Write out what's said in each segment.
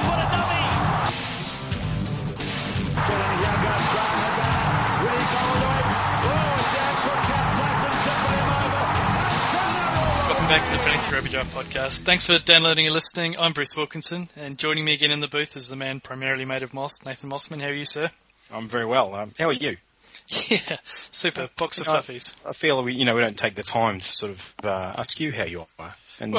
and what a dummy! Welcome back to the Fantasy Rugby Draft Podcast. Thanks for downloading and listening. I'm Bruce Wilkinson, and joining me again in the booth is the man primarily made of moss, Nathan Mossman. How are you, sir? I'm very well. How are you? Yeah, super. Box of fluffies. I feel we don't take the time to sort of ask you how you are. And,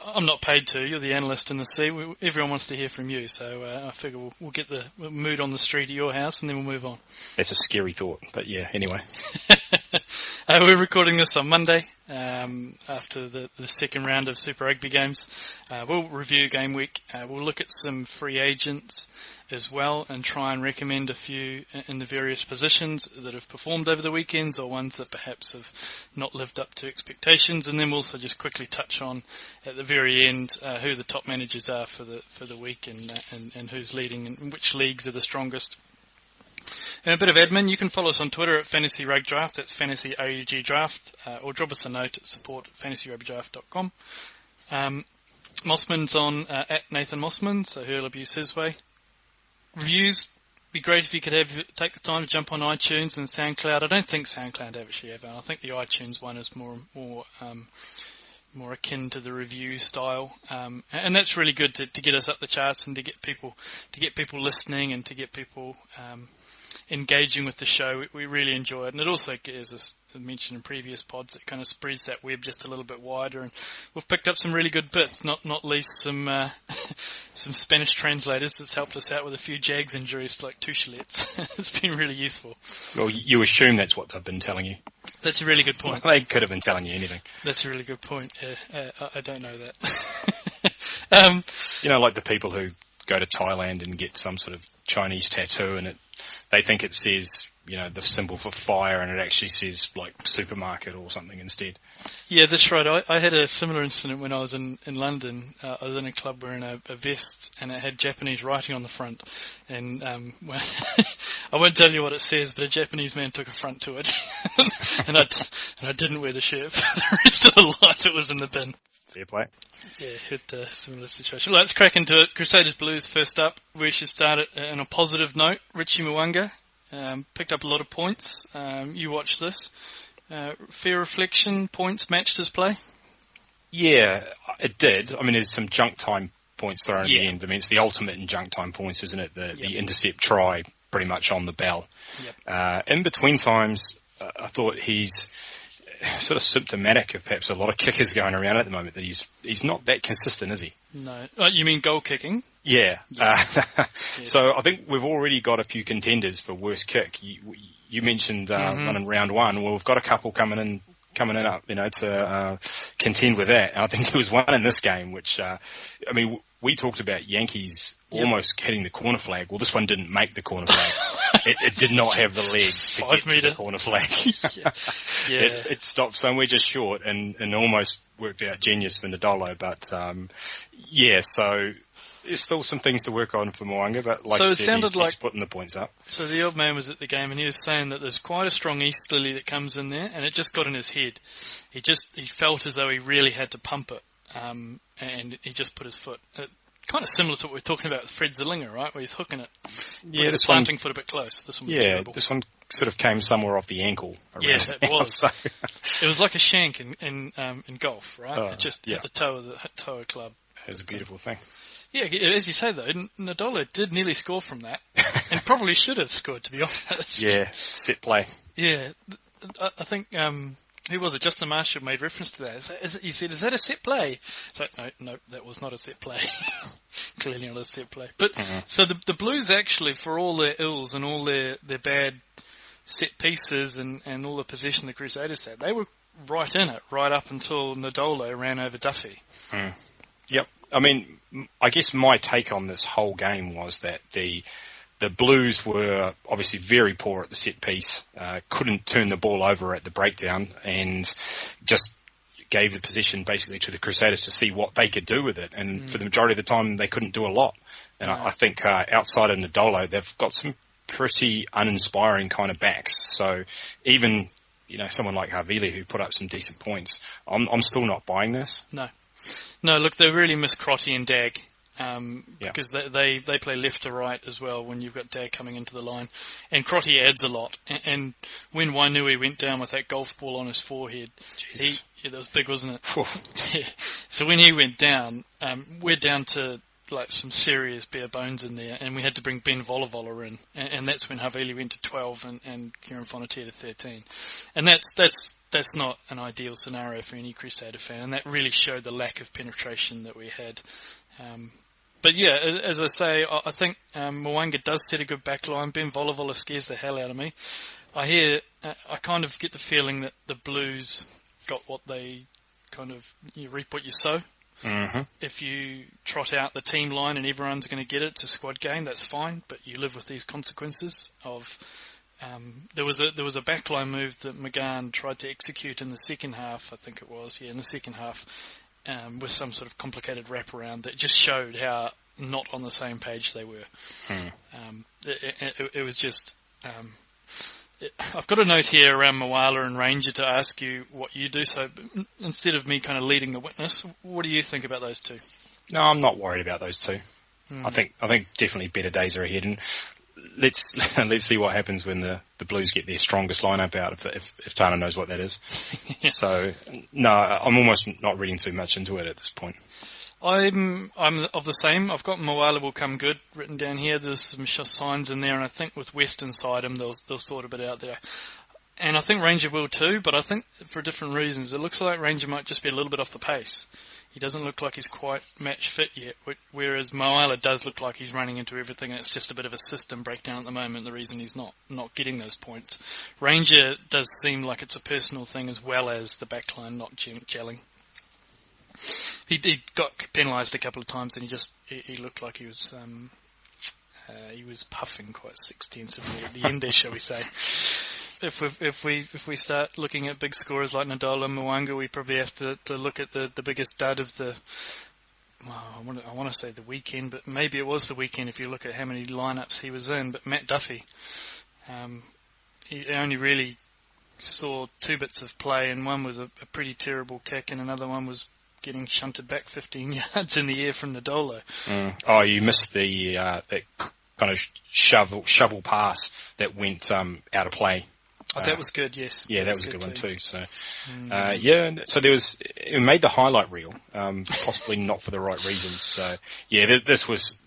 I'm not paid to. You're the analyst in the sea. Everyone wants to hear from you, so I figure we'll get the mood on the street at your house, and then we'll move on. That's a scary thought, but yeah. Anyway, we're recording this on Monday after the second round of Super Rugby games. We'll review Gameweek. We'll look at some free agents as well and try and recommend a few in the various positions that have performed over the weekends or ones that perhaps have not lived up to expectations. And then we'll also just quickly touch on at the very end who the top managers are for the week and who's leading and which leagues are the strongest. And a bit of admin, you can follow us on Twitter at Fantasy Rug Draft, that's Fantasy AUG Draft, or drop us a note at support@fantasyrugbydraft.com. Mossman's on at Nathan Mossman, so he'll abuse his way. Reviews, be great if you could take the time to jump on iTunes and SoundCloud. I don't think SoundCloud actually have. I think the iTunes one is more akin to the review style, and that's really good to get us up the charts and to get people listening and to get people engaging with the show. We really enjoy it, and it also, as I mentioned in previous pods, it kind of spreads that web just a little bit wider, and we've picked up some really good bits, not least some Spanish translators that's helped us out with a few Jags injuries like Tuchelets. It's been really useful. Well, you assume that's what they've been telling you. That's a really good point. Well, they could have been telling you anything. That's a really good point. I don't know that. Like the people who go to Thailand and get some sort of Chinese tattoo and they think it says, the symbol for fire, and it actually says like supermarket or something instead. Yeah, that's right. I had a similar incident when I was in London. I was in a club wearing a vest, and it had Japanese writing on the front. And I won't tell you what it says, but a Japanese man took affront to it, and I didn't wear the shirt for the rest of the life. It was in the bin. Fair play. Yeah, hit a similar situation. Let's crack into it. Crusaders Blues first up. We should start it on a positive note. Richie Mwanga picked up a lot of points. You watched this. Fair reflection, points matched his play? Yeah, it did. I mean, there's some junk time points thrown at the end. I mean, it's the ultimate in junk time points, isn't it? The intercept try pretty much on the bell. Yep. In between times, I thought he's sort of symptomatic of perhaps a lot of kickers going around at the moment, that he's not that consistent, is he? No. You mean goal kicking? Yeah. Yes. Yes. So I think we've already got a few contenders for worst kick. You mentioned one in round one. Well, we've got a couple coming in up, to contend with that. And I think there was one in this game which, we talked about Yankees almost hitting the corner flag. Well, this one didn't make the corner flag. it did not have the legs to get to the corner flag. It stopped somewhere just short and almost worked out genius for Nadolo. But, so there's still some things to work on for Mwanga, but like I said, he's putting the points up. So the old man was at the game and he was saying that there's quite a strong easterly that comes in there, and it just got in his head. He felt as though he really had to pump it, and he just put his foot. Kind of similar to what we were talking about with Fred Zillinger, right? Where he's hooking it. Yeah, this planting foot a bit close. This one was terrible. This one sort of came somewhere off the ankle. Yeah, it was. So. It was like a shank in golf, right? It just at the toe of the club. It was a beautiful thing. Yeah, as you say though, Nadolo did nearly score from that, and probably should have scored, to be honest. Yeah, set play. Yeah, I think. Who was it? Justin Marshall made reference to that. He said, "Is that a set play?" It's like, no, that was not a set play. Clearly not a set play. But so the Blues actually, for all their ills and all their bad set pieces and all the possession the Crusaders had, they were right in it, right up until Nadolo ran over Duffy. Yep. I mean, I guess my take on this whole game was that the Blues were obviously very poor at the set piece, couldn't turn the ball over at the breakdown, and just gave the possession basically to the Crusaders to see what they could do with it. And for the majority of the time, they couldn't do a lot. And I think outside of Nadolo, they've got some pretty uninspiring kind of backs. So even, someone like Havili who put up some decent points, I'm still not buying this. No, look, they really miss Crotty and Dag. because they play left to right as well when you've got Dag coming into the line. And Crotty adds a lot. And when Wainui went down with that golf ball on his forehead, that was big, wasn't it? So when he went down, we're down to like some serious bare bones in there, and we had to bring Ben Volavola in, and that's when Havili went to 12 and Kieran Fonatia to 13. And that's not an ideal scenario for any Crusader fan, and that really showed the lack of penetration that we had. But yeah, as I say, I think Mwanga does set a good backline. Ben Volavola scares the hell out of me. I kind of get the feeling that the Blues got what they kind of, you reap what you sow. Mm-hmm. If you trot out the team line and everyone's going to get it, it's a squad game, that's fine, but you live with these consequences of, there was a backline move that McGann tried to execute in the second half, I think it was, in the second half, with some sort of complicated wraparound that just showed how not on the same page they were. It was just, I've got a note here around Moala and Ranger to ask you what you do. So instead of me kind of leading the witness, what do you think about those two? No, I'm not worried about those two. I think definitely better days are ahead, and let's see what happens when the Blues get their strongest lineup out, if Tana knows what that is. So no, I'm almost not reading too much into it at this point. I'm of the same. I've got Moala will come good written down here. There's some signs in there, and I think with West inside him, they'll sort a bit out there. And I think Ranger will too, but I think for different reasons. It looks like Ranger might just be a little bit off the pace. He doesn't look like he's quite match fit yet, whereas Moala does look like he's running into everything, and it's just a bit of a system breakdown at the moment, the reason he's not getting those points. Ranger does seem like it's a personal thing as well as the backline not gelling. He got penalised a couple of times, and he looked like he was puffing quite extensively at the end there, shall we say? If we start looking at big scorers like Nadola and Mwanga, we probably have to look at the biggest dud of the. Well, I want to say the weekend, but maybe it was the weekend if you look at how many lineups he was in. But Matt Duffy, he only really saw two bits of play, and one was a pretty terrible kick, and another one was getting shunted back 15 yards in the air from Nadolo. Oh, you missed the that kind of shovel pass that went out of play. Oh, that was good, yes. Yeah, that was a good one too. So, so it made the highlight reel, possibly not for the right reasons. So, yeah, this was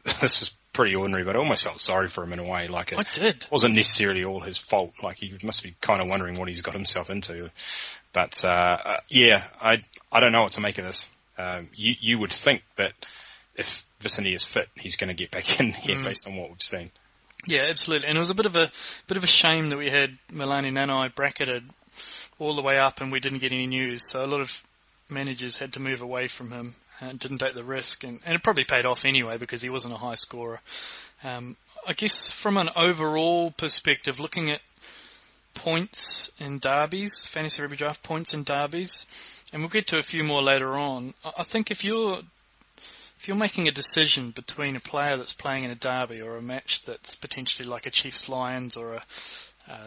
pretty ordinary, but I almost felt sorry for him in a way. Like I did. It wasn't necessarily all his fault. Like he must be kind of wondering what he's got himself into. But I don't know what to make of this. You would think that if Vicini is fit, he's going to get back in here based on what we've seen. Yeah, absolutely. And it was a bit of a shame that we had Milani Nanai bracketed all the way up and we didn't get any news. So a lot of managers had to move away from him and didn't take the risk. And it probably paid off anyway because he wasn't a high scorer. I guess from an overall perspective, looking at points in derbies, fantasy rugby draft points in derbies, and we'll get to a few more later on. I think if you're making a decision between a player that's playing in a derby or a match that's potentially like a Chiefs Lions or a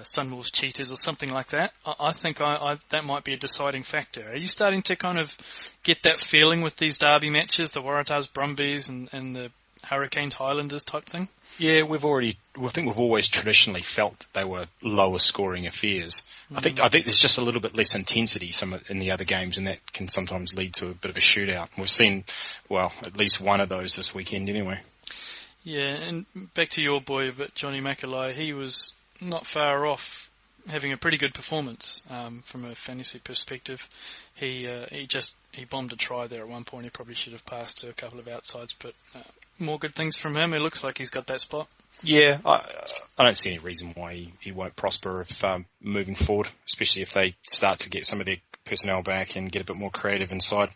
Sunwolves Cheetahs or something like that, I think that might be a deciding factor. Are you starting to kind of get that feeling with these derby matches, the Waratahs Brumbies and the Hurricanes Highlanders type thing? Yeah, I think we've always traditionally felt that they were lower scoring affairs. I think there's just a little bit less intensity in the other games, and that can sometimes lead to a bit of a shootout. We've seen, at least one of those this weekend anyway. Yeah, and back to your boy, but Johnny Makalai, he was not far off having a pretty good performance from a fantasy perspective. He bombed a try there at one point. He probably should have passed to a couple of outsides, but more good things from him. It looks like he's got that spot. Yeah, I don't see any reason why he won't prosper if moving forward, especially if they start to get some of their personnel back and get a bit more creative inside.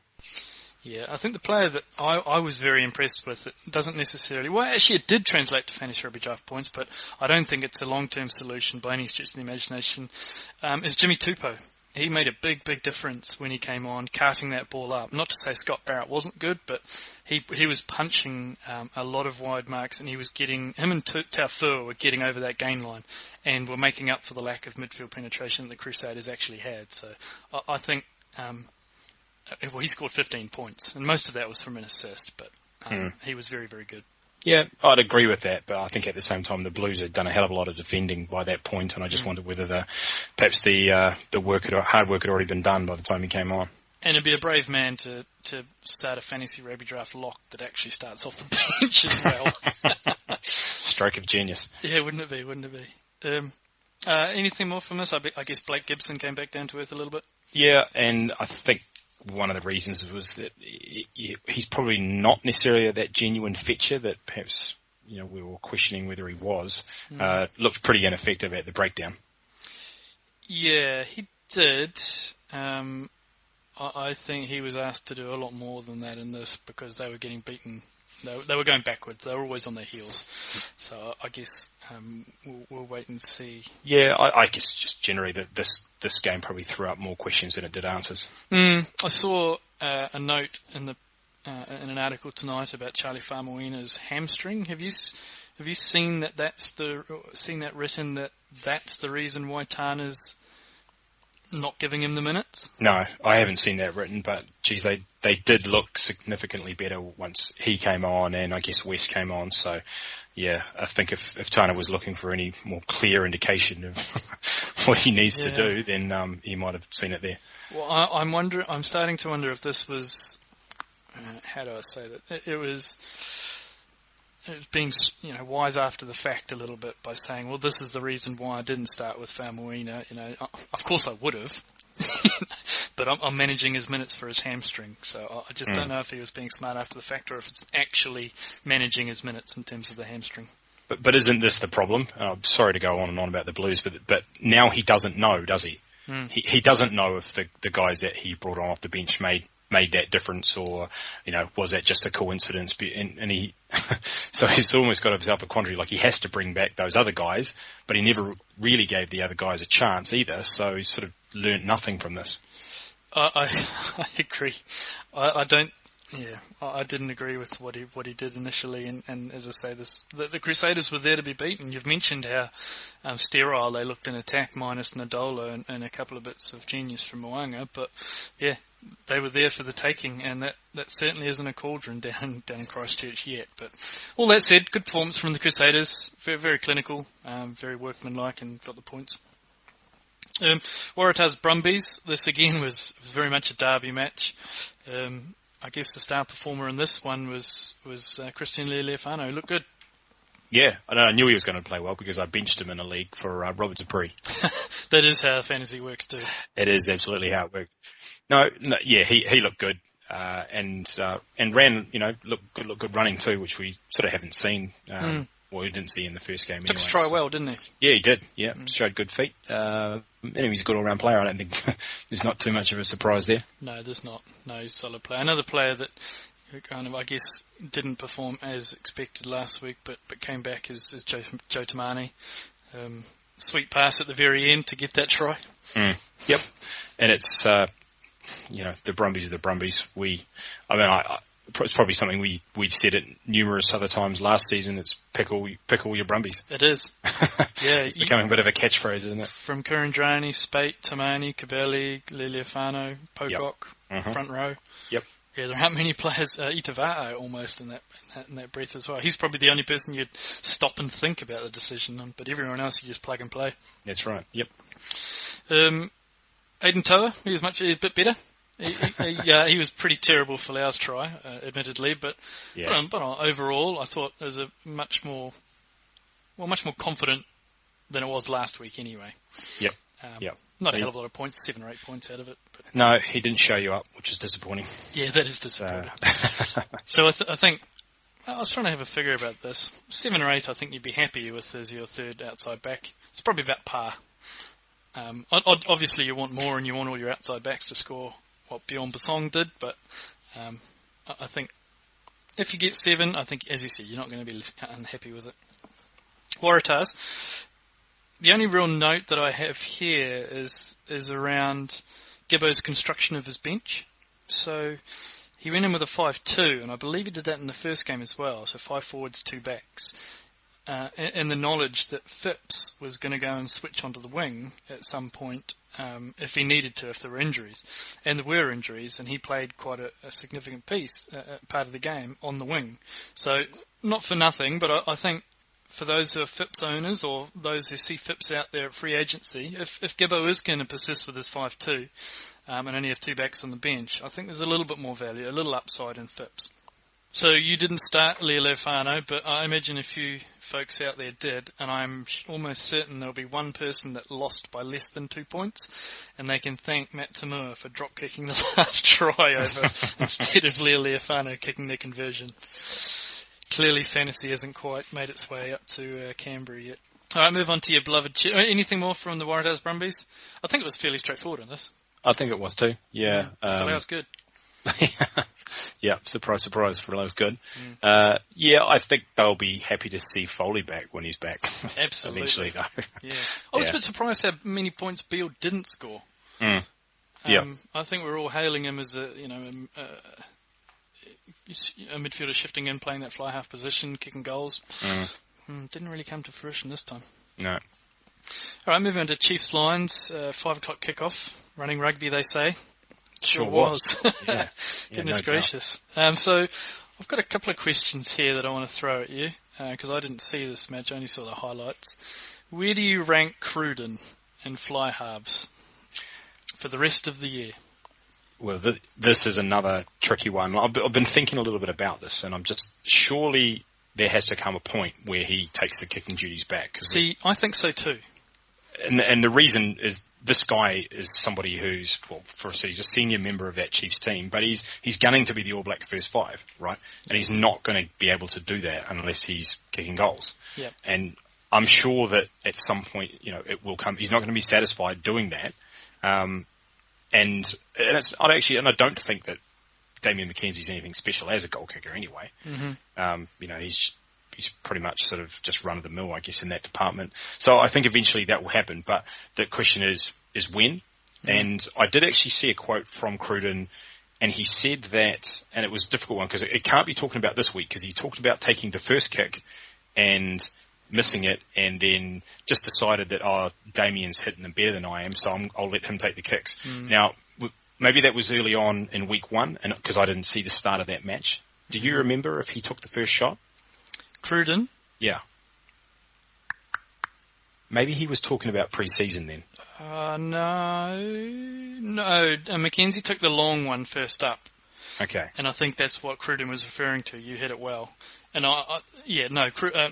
Yeah, I think the player that I was very impressed with, it doesn't necessarily, actually it did translate to fantasy rugby draft points, but I don't think it's a long-term solution by any stretch of the imagination, is Jimmy Tupou. He made a big, big difference when he came on, carting that ball up. Not to say Scott Barrett wasn't good, but he was punching a lot of wide marks, and he was him and Taufua were getting over that gain line, and were making up for the lack of midfield penetration that the Crusaders actually had. So I think, he scored 15 points, and most of that was from an assist, but He was very, very good. Yeah, I'd agree with that, but I think at the same time the Blues had done a hell of a lot of defending by that point, and I just wondered whether perhaps the hard work had already been done by the time he came on. And it'd be a brave man to start a fantasy rugby draft lock that actually starts off the bench as well. Stroke of genius. Yeah, wouldn't it be? Anything more from this? I guess Blake Gibson came back down to earth a little bit. Yeah, and I think one of the reasons was that he's probably not necessarily that genuine fetcher that perhaps we were questioning whether he was. Looked pretty ineffective at the breakdown. Yeah, he did. I think he was asked to do a lot more than that in this because they were getting beaten. They were going backwards. They were always on their heels. So I guess we'll wait and see. Yeah, I guess just generally that this game probably threw up more questions than it did answers. I saw a note in an article tonight about Charlie Faumuina's hamstring. Have you seen that? Seen that written that that's the reason why Tana's not giving him the minutes? No, I haven't seen that written, but geez, they did look significantly better once he came on and I guess West came on. So yeah, I think if Tana was looking for any more clear indication of what he needs to do, then he might have seen it there. Well, I'm starting to wonder if this was, how do I say that? It was being wise after the fact a little bit by saying, well, this is the reason why I didn't start with Faumuina. Of course I would have, but I'm managing his minutes for his hamstring. So I just don't know if he was being smart after the fact or if it's actually managing his minutes in terms of the hamstring. But isn't this the problem? I'm sorry to go on and on about the Blues, but now he doesn't know, does he? He doesn't know if the guys that he brought on off the bench made that difference, or was that just a coincidence? And he, so he's almost got himself a quandary. Like he has to bring back those other guys, but he never really gave the other guys a chance either. So he's sort of learnt nothing from this. I agree. I don't. Yeah, I didn't agree with what he did initially, and as I say, the Crusaders were there to be beaten. You've mentioned how sterile they looked in attack, minus Nadola and a couple of bits of genius from Moanga, but yeah, they were there for the taking, and that certainly isn't a cauldron down in Christchurch yet. But all that said, good performance from the Crusaders, very, very clinical, very workmanlike, and got the points. Waratahs Brumbies, this again was very much a derby match. I guess the star performer in this one was Christian Lealiifano. Looked good. Yeah, I knew he was going to play well because I benched him in a league for Robert Dupree. That is how fantasy works too. It is absolutely how it works. No, yeah, he looked good and ran, looked good running too, which we sort of haven't seen. Well, we didn't see in the first game. Took his try well, didn't he? Yeah, he did. Yeah, showed good feet. And he's a good all-round player. I don't think there's not too much of a surprise there. No, there's not. No, he's a solid player. Another player that kind of, I guess, didn't perform as expected last week, but came back is Joe Tamani. Sweet pass at the very end to get that try. Yep. And it's, the Brumbies are the Brumbies. It's probably something we said it numerous other times last season. It's pick all your Brumbies. It is. Yeah, it's becoming a bit of a catchphrase, isn't it? From Kurandrani, Spate, Tamani, Cabelli, Lealiifano, Pocock, front row. Yep. Yeah, there aren't many players. Itavao almost in that breath as well. He's probably the only person you'd stop and think about the decision on, but everyone else you just plug and play. That's right. Yep. Aiden Toa, he was a bit better. He was pretty terrible for Lau's try, admittedly, but overall, I thought it was a much more confident than it was last week anyway. Yep. Not a hell of a lot of points, 7 or 8 points out of it. But. No, he didn't show you up, which is disappointing. Yeah, that is disappointing. So I think I was trying to have a figure about this. 7 or 8, I think you'd be happy with as your third outside back. It's probably about par. Obviously, you want more, and you want all your outside backs to score what Bjorn Basong did, but I think if you get 7, I think, as you said, you're not going to be unhappy with it. Waratahs, the only real note that I have here is around Gibbo's construction of his bench. So he went in with a 5-2, and I believe he did that in the first game as well, so 5 forwards, 2 backs. and the knowledge that Phipps was going to go and switch onto the wing at some point if he needed to, if there were injuries. And there were injuries, and he played quite a significant part of the game on the wing. So, not for nothing, but I think for those who are Phipps owners or those who see Phipps out there at free agency, if Gibbo is going to persist with his 5-2 and only have 2 backs on the bench, I think there's a little bit more value, a little upside in Phipps. So you didn't start Leo Lefano, but I imagine a few folks out there did, and I'm almost certain there'll be one person that lost by less than 2 points, and they can thank Matt Tamua for drop kicking the last try over instead of Leo Lefano kicking their conversion. Clearly fantasy hasn't quite made its way up to Canberra yet. Alright, move on to your beloved... Anything more from the Waratahs Brumbies? I think it was fairly straightforward on this. I think it was too, yeah. So that was good. Yeah, surprise, surprise, for those good. Yeah, I think they'll be happy to see Foley back when he's back. Absolutely. Eventually, though. Yeah. I was a bit surprised how many points Beale didn't score. Yeah. I think we're all hailing him as a midfielder shifting in, playing that fly half position, kicking goals. Didn't really come to fruition this time. No. All right, moving on to Chiefs Lions, 5 o'clock kickoff. Running rugby, they say. Sure was. Yeah. Goodness no gracious. So I've got a couple of questions here that I want to throw at you because I didn't see this match, I only saw the highlights. Where do you rank Cruden and fly halves for the rest of the year? Well, this is another tricky one. I've been thinking a little bit about this, and I'm just surely there has to come a point where he takes the kicking duties back. See, I think so too. And the reason is this guy is somebody who's, well, he's a senior member of that Chiefs team, but he's gunning to be the All Black first 5, right? And he's not going to be able to do that unless he's kicking goals. Yep. And I'm sure that at some point, it will come. He's not going to be satisfied doing that. And I don't think that Damien McKenzie's anything special as a goal kicker anyway. He's pretty much sort of just run of the mill, I guess, in that department. So I think eventually that will happen. But the question is when? And I did actually see a quote from Cruden, and he said that, and it was a difficult one because it can't be talking about this week because he talked about taking the first kick and missing it, and then just decided that, Damien's hitting them better than I am, so I'll let him take the kicks. Now, maybe that was early on in week 1, and because I didn't see the start of that match. Do you remember if he took the first shot? Cruden? Yeah. Maybe he was talking about pre-season then. No. Mackenzie took the long one first up. Okay. And I think that's what Cruden was referring to. You hit it well. And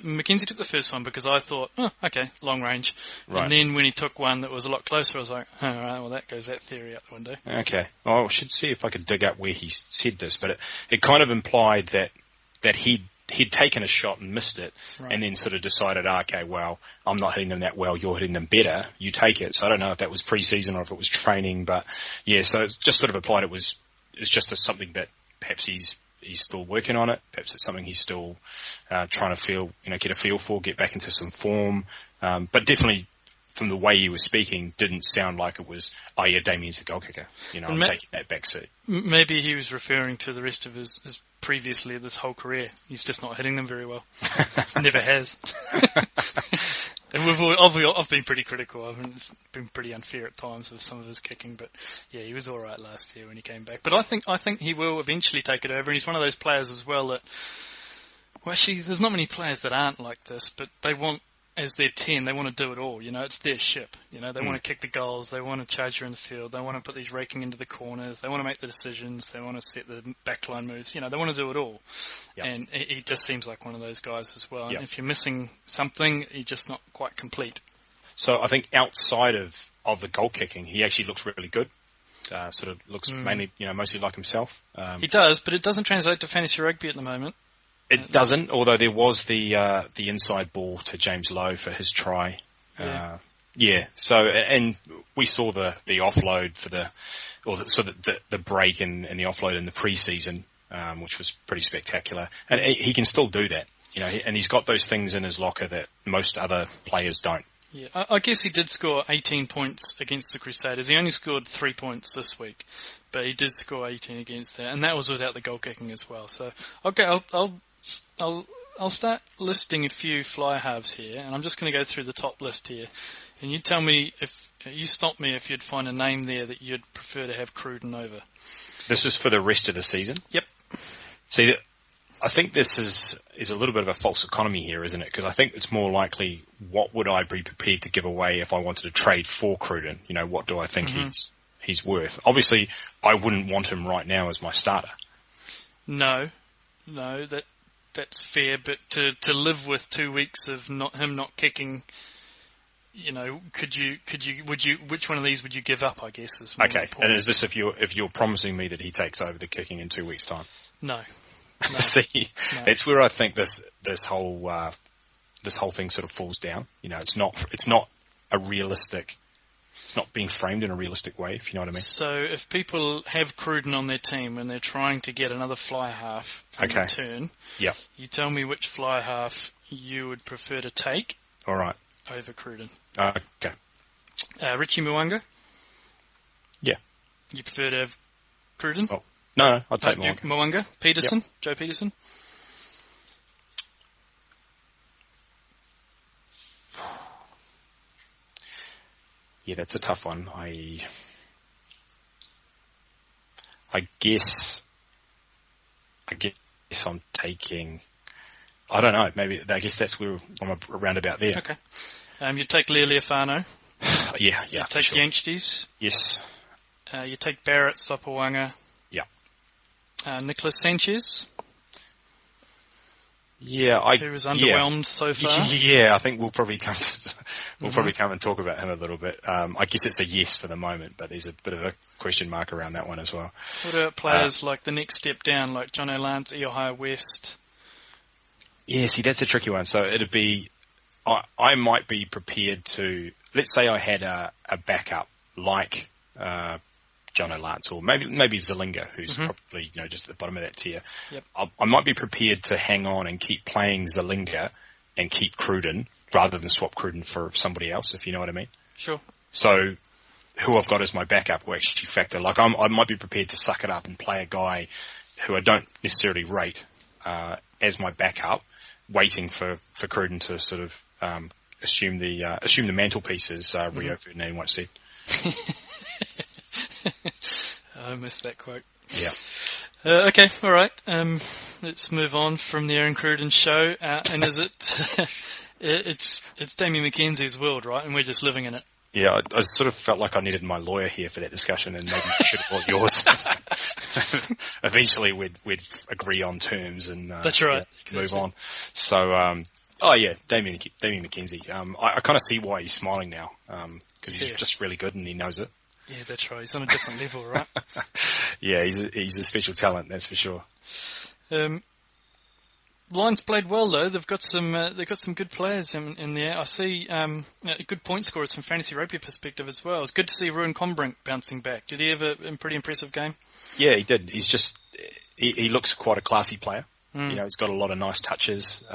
Mackenzie took the first one because I thought, okay, long range. Right. And then when he took one that was a lot closer, I was like, all right, well, that goes that theory out the window. Okay. Oh, I should see if I could dig up where he said this, but it kind of implied that he'd taken a shot and missed it, right, and then sort of decided, okay, well, I'm not hitting them that well, you're hitting them better, you take it. So I don't know if that was pre-season or if it was training, but yeah, so it's just sort of implied it's just something that perhaps he's still working on it. Perhaps it's something he's still trying to get a feel for, get back into some form. But definitely from the way he was speaking, didn't sound like it was, Damien's the goal kicker. I'm taking that back seat. Maybe he was referring to the rest of his previously this whole career. He's just not hitting them very well. Never has. And I've been pretty critical. It's been pretty unfair at times with some of his kicking, but yeah, he was all right last year when he came back. But I think he will eventually take it over, and he's one of those players as well that, well, actually, there's not many players that aren't like this, but they want, as their 10, they want to do it all. It's their ship. They want to kick the goals, they want to charge around the field, they want to put these raking into the corners, they want to make the decisions, they want to set the backline moves. They want to do it all. Yep. And he just seems like one of those guys as well. Yep. And if you're missing something, he's just not quite complete. So I think outside of the goal kicking, he actually looks really good. Sort of looks mainly, mostly like himself. He does, but it doesn't translate to fantasy rugby at the moment. It doesn't, although there was the inside ball to James Lowe for his try. So, and we saw the offload for the break and the offload in the pre-season, which was pretty spectacular. And he can still do that, and he's got those things in his locker that most other players don't. Yeah, I guess he did score 18 points against the Crusaders. He only scored 3 points this week, but he did score 18 against that, and that was without the goal kicking as well. So, okay, I'll I'll start listing a few fly halves here, and I'm just going to go through the top list here. And you tell me stop me if you'd find a name there that you'd prefer to have Cruden over. This is for the rest of the season? Yep. See, I think this is a little bit of a false economy here, isn't it? Because I think it's more likely, what would I be prepared to give away if I wanted to trade for Cruden? What do I think he's worth? Obviously, I wouldn't want him right now as my starter. No, that's fair. But to live with 2 weeks of him not kicking, which one of these would you give up? I guess is okay. And is this if you're promising me that he takes over the kicking in 2 weeks' time? No. See, it's where I think this whole thing sort of falls down. It's not a realistic. It's not being framed in a realistic way, if you know what I mean. So if people have Cruden on their team and they're trying to get another fly half in return, you tell me which fly half you would prefer to take. All right. Over Cruden. Okay. Richie Mwanga? Yeah. You prefer to have Cruden? Oh. No, I'll take Mwanga. Mwanga? Peterson? Yep. Joe Peterson? Yeah, that's a tough one. I guess I'm taking. I don't know. Maybe I guess that's where I'm around about there. Okay. You take Lealiafano. Yeah. You take sure. Yangsties. Yes. You take Barrett Sapawanga. Yeah. Nicholas Sanchez. Yeah, who was underwhelmed so far. Yeah, I think we'll probably come and talk about him a little bit. I guess it's a yes for the moment, but there's a bit of a question mark around that one as well. What about players like the next step down, like John O'Lance, Ohio West? Yeah, see, that's a tricky one. So it'd be, I might be prepared to, let's say I had a backup like John O'Lance or maybe Zalinga, who's probably just at the bottom of that tier. Yep. I might be prepared to hang on and keep playing Zalinga and keep Cruden rather than swap Cruden for somebody else, if you know what I mean. Sure. So who I've got as my backup will actually factor. Like I might be prepared to suck it up and play a guy who I don't necessarily rate as my backup, waiting for Cruden to sort of assume the mantelpiece, as Rio Ferdinand once said. I missed that quote. Yeah. Okay, all right. Let's move on from the Aaron Cruden show. And is it? It's Damien McKenzie's world, right? And we're just living in it. Yeah, I sort of felt like I needed my lawyer here for that discussion, and maybe you should have brought yours. Eventually, we'd agree on terms and that's right. Move on. So, Damien McKenzie. I kind of see why he's smiling now, because he's just really good and he knows it. Yeah, that's right. He's on a different level, right? Yeah, he's a special talent, that's for sure. Lions played well though. They've got some good players in there. I see good point scorers from fantasy rugby perspective as well. It's good to see Ruan Combrink bouncing back. Did he have a pretty impressive game? Yeah, he did. He's just he looks quite a classy player. He's got a lot of nice touches.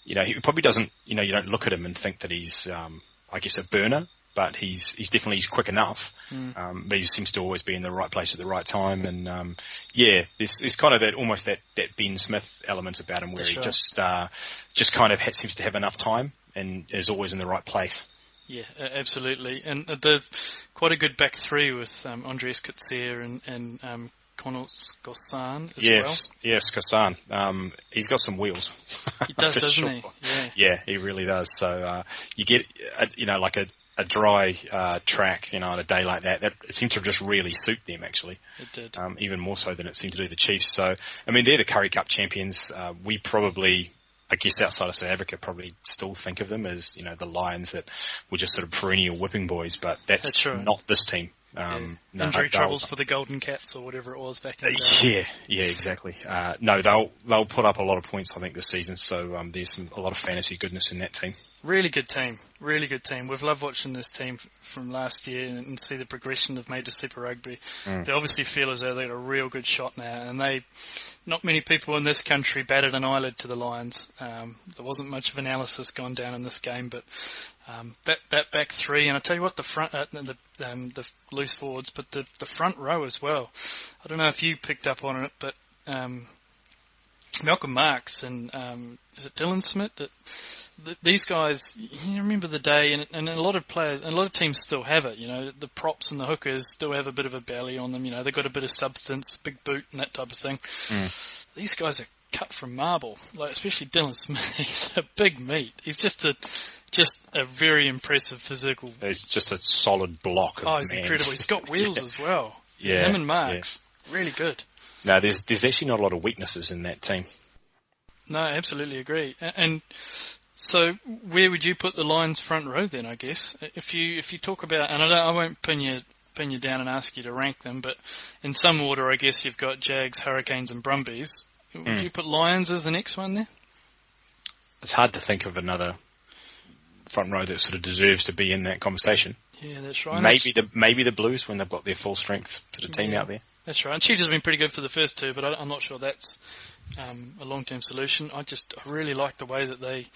He probably doesn't. You don't look at him and think that he's I guess a burner. But he's definitely quick enough. But he seems to always be in the right place at the right time. And there's kind of almost that Ben Smith element about him, where he just kind of seems to have enough time and is always in the right place. Yeah, absolutely. And quite a good back three with Andres Coetzee and Connell Scossan as well. Yes, Scossan. He's got some wheels. He does, doesn't he? Yeah, he really does. So you get like a dry track, on a day like that it seemed to just really suit them, actually. It did. Even more so than it seemed to do the Chiefs. So, I mean, they're the Curry Cup champions. We probably, I guess outside of South Africa, probably still think of them as, the Lions that were just sort of perennial whipping boys, but that's right. Not this team. Injury troubles for the Golden Caps or whatever it was back in the day. Yeah, exactly. No, they'll put up a lot of points, I think, this season. So there's a lot of fantasy goodness in that team. Really good team. We've loved watching this team from last year and see the progression they've made to Super Rugby. They obviously feel as though they've got a real good shot now, and not many people in this country batted an eyelid to the Lions. There wasn't much of analysis gone down in this game, but that back three, and I tell you what, the front, the loose forwards, but the front row as well. I don't know if you picked up on it, but Malcolm Marks and is it Dylan Smith? These guys, you remember the day, and a lot of players, a lot of teams still have it. The props and the hookers still have a bit of a belly on them. They've got a bit of substance, big boot, and that type of thing. These guys are cut from marble, like especially Dylan Smith. He's a big meat. He's just a very impressive physical. He's just a solid block. He's incredible. He's got wheels as well. Yeah, him and Marks, really good. No, there's actually not a lot of weaknesses in that team. No, absolutely agree. And so, where would you put the Lions front row then? I guess if you talk about, and I won't pin you down and ask you to rank them, but in some order, I guess you've got Jags, Hurricanes, and Brumbies. Would you put Lions as the next one there? It's hard to think of another front row that sort of deserves to be in that conversation. Yeah, that's right. Maybe the Blues when they've got their full strength sort of team out there. That's right. And Cheetah's been pretty good for the first two, but I'm not sure that's a long-term solution. I really like the way that they've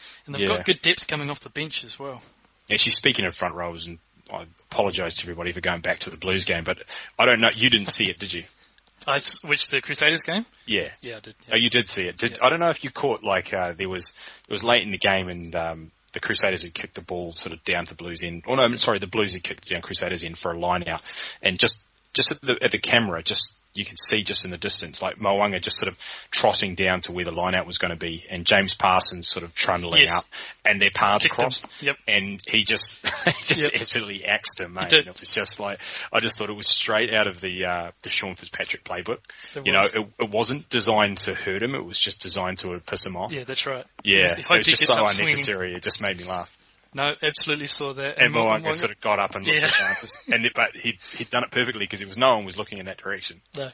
got good depth coming off the bench as well. Actually, speaking of front rows, and I apologise to everybody for going back to the Blues game, but I don't know, you didn't see it, did you? Which, the Crusaders game? Yeah. Yeah, I did. Yeah. Oh, you did see it. I don't know if you caught, it was late in the game and the Crusaders had kicked the ball sort of down to the Blues end. Oh no, sorry, the Blues had kicked down Crusaders end for a line out, and just at the camera, you could see just in the distance, like Mo'unga just sort of trotting down to where the line out was going to be, and James Parsons sort of trundling out, and their paths crossed, and he just absolutely axed him, mate. And it was just like, I just thought it was straight out of the Sean Fitzpatrick playbook. It wasn't designed to hurt him, it was just designed to piss him off. Yeah, that's right. Yeah, it was just so unnecessary, swinging. It just made me laugh. No, absolutely saw that. And Mo'unga sort of got up and looked at but he'd done it perfectly because no one was looking in that direction. No.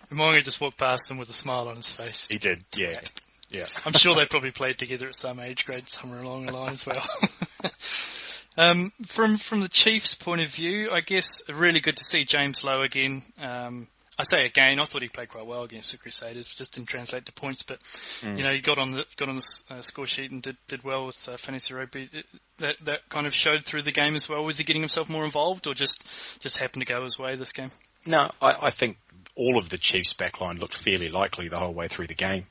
And Mo'unga just walked past him with a smile on his face. He did, yeah. I'm sure they probably played together at some age grade somewhere along the line as well. From the Chiefs' point of view, I guess really good to see James Lowe again. I say again, I thought he played quite well against the Crusaders, just didn't translate to points. But he got on the score sheet and did well with fantasy rugby. That kind of showed through the game as well. Was he getting himself more involved, or just happened to go his way this game? No, I think all of the Chiefs' backline looked fairly likely the whole way through the game.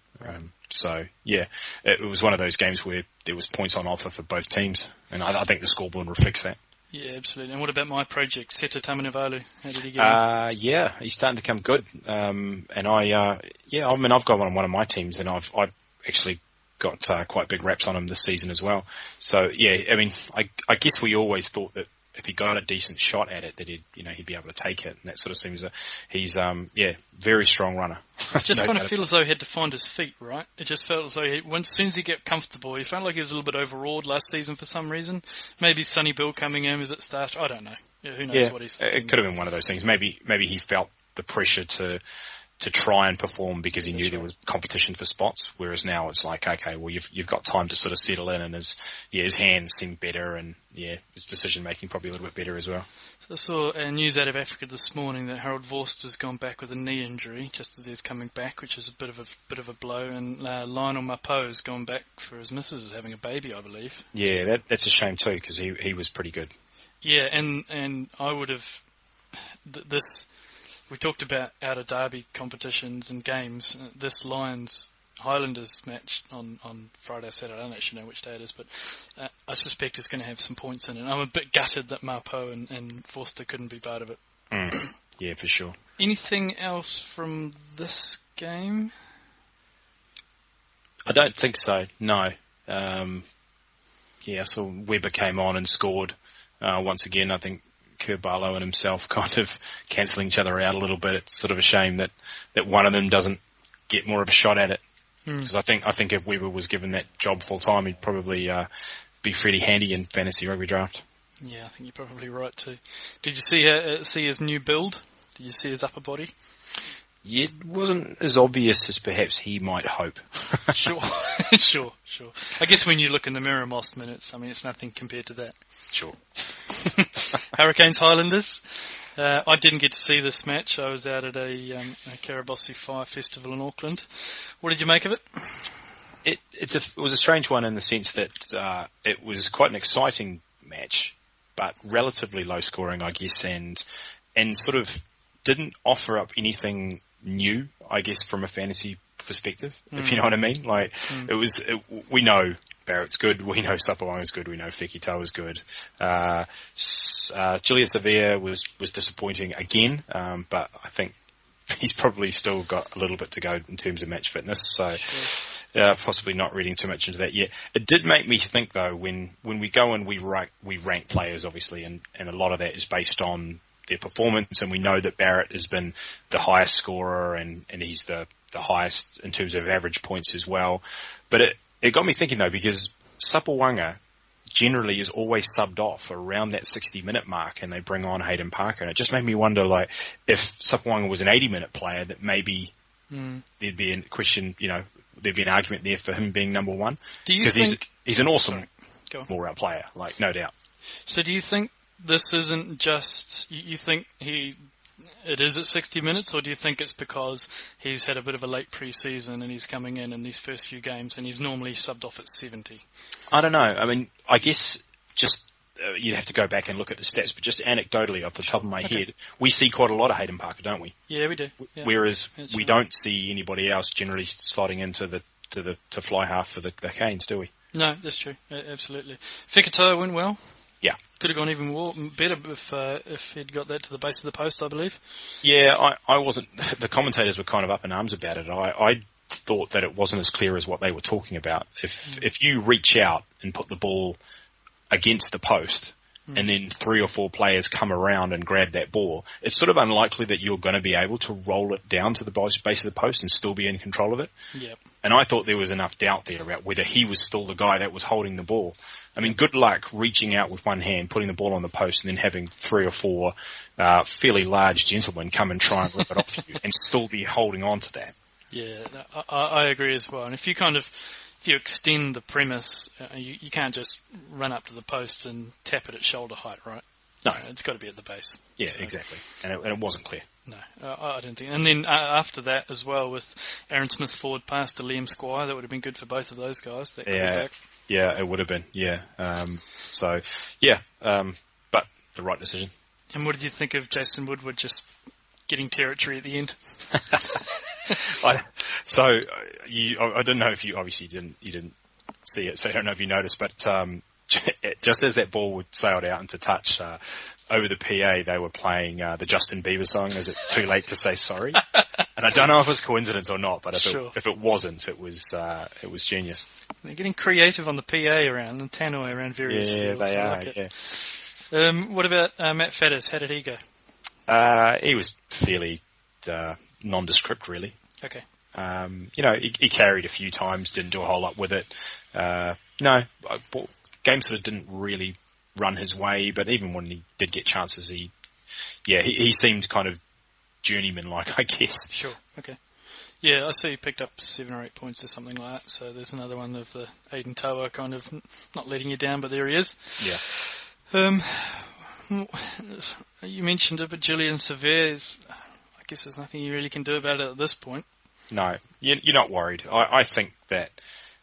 It was one of those games where there was points on offer for both teams, and I think the scoreboard reflects that. Yeah, absolutely. And what about my project, Seta Tamanavalu? How did he get on? He's starting to come good. I've got one of my teams, and I've actually got quite big raps on him this season as well. So I guess we always thought that if he got a decent shot at it, that he'd be able to take it, and that sort of seems he's very strong runner. It just kind of felt as though he had to find his feet, right? It just felt as though as soon as he got comfortable, he felt like he was a little bit overawed last season for some reason. Maybe Sonny Bill coming in was a bit starched. I don't know. Who knows what he's thinking. It could have been one of those things. Maybe he felt the pressure to try and perform because he knew there was competition for spots, whereas now it's like, okay, well you've got time to sort of settle in, and his hands seem better, and his decision making probably a little bit better as well. So I saw news out of Africa this morning that Harold Vorster's gone back with a knee injury just as he's coming back, which is a bit of a blow, and Lionel Mapo's gone back for his missus having a baby, I believe. Yeah, that's a shame too, because he was pretty good. Yeah, and I would have this. We talked about out-of-derby competitions and games. This Lions-Highlanders match on Friday or Saturday, I don't actually know which day it is, but I suspect it's going to have some points in it. I'm a bit gutted that Marpo and Forster couldn't be part of it. Yeah, for sure. Anything else from this game? I don't think so, no. I saw Weber came on and scored once again. I think Barlow and himself kind of cancelling each other out a little bit. It's sort of a shame that one of them doesn't get more of a shot at it. Because I think if Weber was given that job full time, he'd probably be pretty handy in fantasy rugby draft. Yeah, I think you're probably right too. Did you see his new build? Did you see his upper body? Yeah, it wasn't as obvious as perhaps he might hope. Sure. I guess when you look in the mirror most minutes, it's nothing compared to that. Sure. Hurricanes Highlanders. I didn't get to see this match. I was out at a Karabossi Fire Festival in Auckland. What did you make of it? It was a strange one in the sense that it was quite an exciting match, but relatively low scoring, I guess, and sort of didn't offer up anything new, I guess, from a fantasy perspective, if you know what I mean. Like, we know Barrett's good, we know Sapawanga's good, we know Fekitoa's good. Julius Sevilla was disappointing again, but I think he's probably still got a little bit to go in terms of match fitness, so possibly not reading too much into that yet. It did make me think, though, when we go and we rank players, obviously, and a lot of that is based on their performance, and we know that Barrett has been the highest scorer, and he's the highest in terms of average points as well. But it got me thinking, though, because Sapawanga generally is always subbed off around that 60-minute mark, and they bring on Hayden Parker. And it just made me wonder, like, if Sapawanga was an 80-minute player, that maybe there'd be a question, there'd be an argument there for him being number one. Because he's an awesome all-round player, like, no doubt. So do you think this isn't just, you think it is at 60 minutes, or do you think it's because he's had a bit of a late pre-season and he's coming in these first few games and he's normally subbed off at 70? I don't know. I mean, I guess just you'd have to go back and look at the stats, but just anecdotally off the top of my head, we see quite a lot of Hayden Parker, don't we? Yeah, we do. Yeah. Whereas we don't see anybody else generally slotting into to fly half for the Canes, do we? No, that's true. Absolutely. Fekitoa went well. Yeah. Could have gone even better if he'd got that to the base of the post, I believe. Yeah, I wasn't. The commentators were kind of up in arms about it. I thought that it wasn't as clear as what they were talking about. If you reach out and put the ball against the post, and then 3 or 4 players come around and grab that ball, it's sort of unlikely that you're going to be able to roll it down to the base of the post and still be in control of it. Yep. And I thought there was enough doubt there about whether he was still the guy that was holding the ball. I mean, good luck reaching out with one hand, putting the ball on the post, and then having 3 or 4 fairly large gentlemen come and try and rip it off you and still be holding on to that. Yeah, I agree as well. And if you extend the premise, you can't just run up to the post and tap it at shoulder height, right? No. It's got to be at the base. Yeah, so. Exactly. And it wasn't clear. No, I don't think. And then after that as well, with Aaron Smith's forward pass to Liam Squire, that would have been good for both of those guys. Yeah, it would have been. Yeah. But the right decision. And what did you think of Jason Woodward just getting territory at the end? I don't know if you obviously didn't see it, so I don't know if you noticed, but just as that ball would sailed out into touch, over the PA they were playing the Justin Bieber song, Is It Too Late to Say Sorry? And I don't know if it was coincidence or not, but if it wasn't, it was genius. They're getting creative on the PA around, and tannoy around various fields. They are, yeah. What about Matt Faddis? How did he go? He was fairly nondescript, really. Okay. He carried a few times, didn't do a whole lot with it. Game sort of didn't really run his way, but even when he did get chances, he seemed kind of journeyman-like, I guess. Sure, okay. Yeah, I see he picked up 7 or 8 points or something like that, so there's another one of the Aiden Toa kind of not letting you down, but there he is. Yeah. You mentioned it, but Julian Sever, I guess there's nothing you really can do about it at this point. No, you're not worried. I think that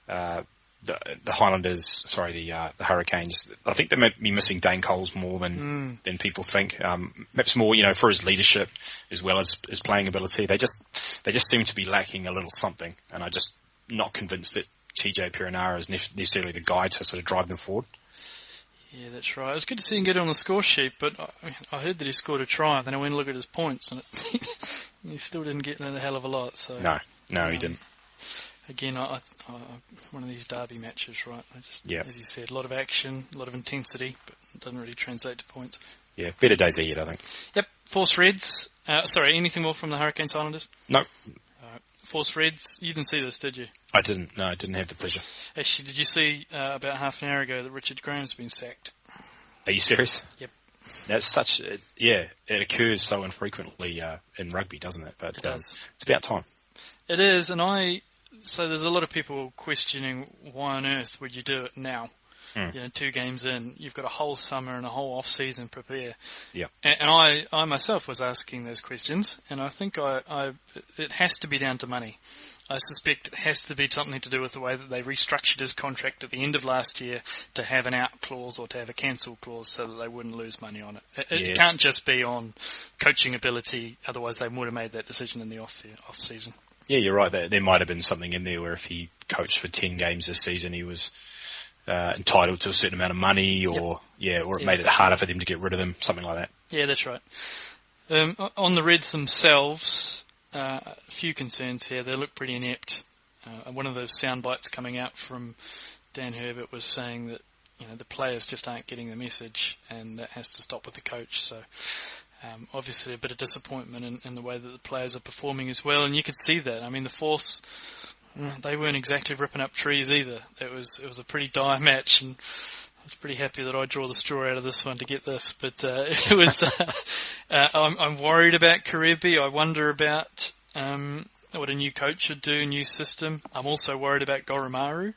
the Highlanders, the Hurricanes, I think they might be missing Dane Coles more than people think. Perhaps more, for his leadership as well as his playing ability. They just seem to be lacking a little something, and I'm just not convinced that TJ Perenara is necessarily the guy to sort of drive them forward. Yeah, that's right. It was good to see him get on the score sheet, but I heard that he scored a try, and then I went and looked at his points, and he still didn't get a hell of a lot. So No, he didn't. Again, one of these derby matches, right? As you said, a lot of action, a lot of intensity, but it doesn't really translate to points. Yeah, better days ahead, I think. Yep. Force Reds. Anything more from the Hurricanes Islanders? No. Force Reds. You didn't see this, did you? I didn't. No, I didn't have the pleasure. Actually, did you see about half an hour ago that Richard Graham's been sacked? Are you serious? Yep. That's it occurs so infrequently in rugby, doesn't it? But it does. It's about time. It is, so there's a lot of people questioning why on earth would you do it now? 2 games in, you've got a whole summer and a whole off season prepare. Yeah. And I myself was asking those questions, and I think it has to be down to money. I suspect it has to be something to do with the way that they restructured his contract at the end of last year to have an out clause or to have a cancel clause so that they wouldn't lose money on it. It can't just be on coaching ability, otherwise they would have made that decision in the off season. you're right. There might have been something in there where if he coached for 10 games this season, he was entitled to a certain amount of money, or it made it harder for them to get rid of them, something like that. Yeah, that's right. On the Reds themselves, a few concerns here. They look pretty inept. One of those sound bites coming out from Dan Herbert was saying that the players just aren't getting the message, and that has to stop with the coach. So obviously a bit of disappointment in the way that the players are performing as well, and you could see that. I mean, the Force, they weren't exactly ripping up trees either. It was a pretty dire match, and I was pretty happy that I draw the straw out of this one to get this. But it was. I'm worried about Karevi. I wonder about what a new coach should do, new system. I'm also worried about Goromaru.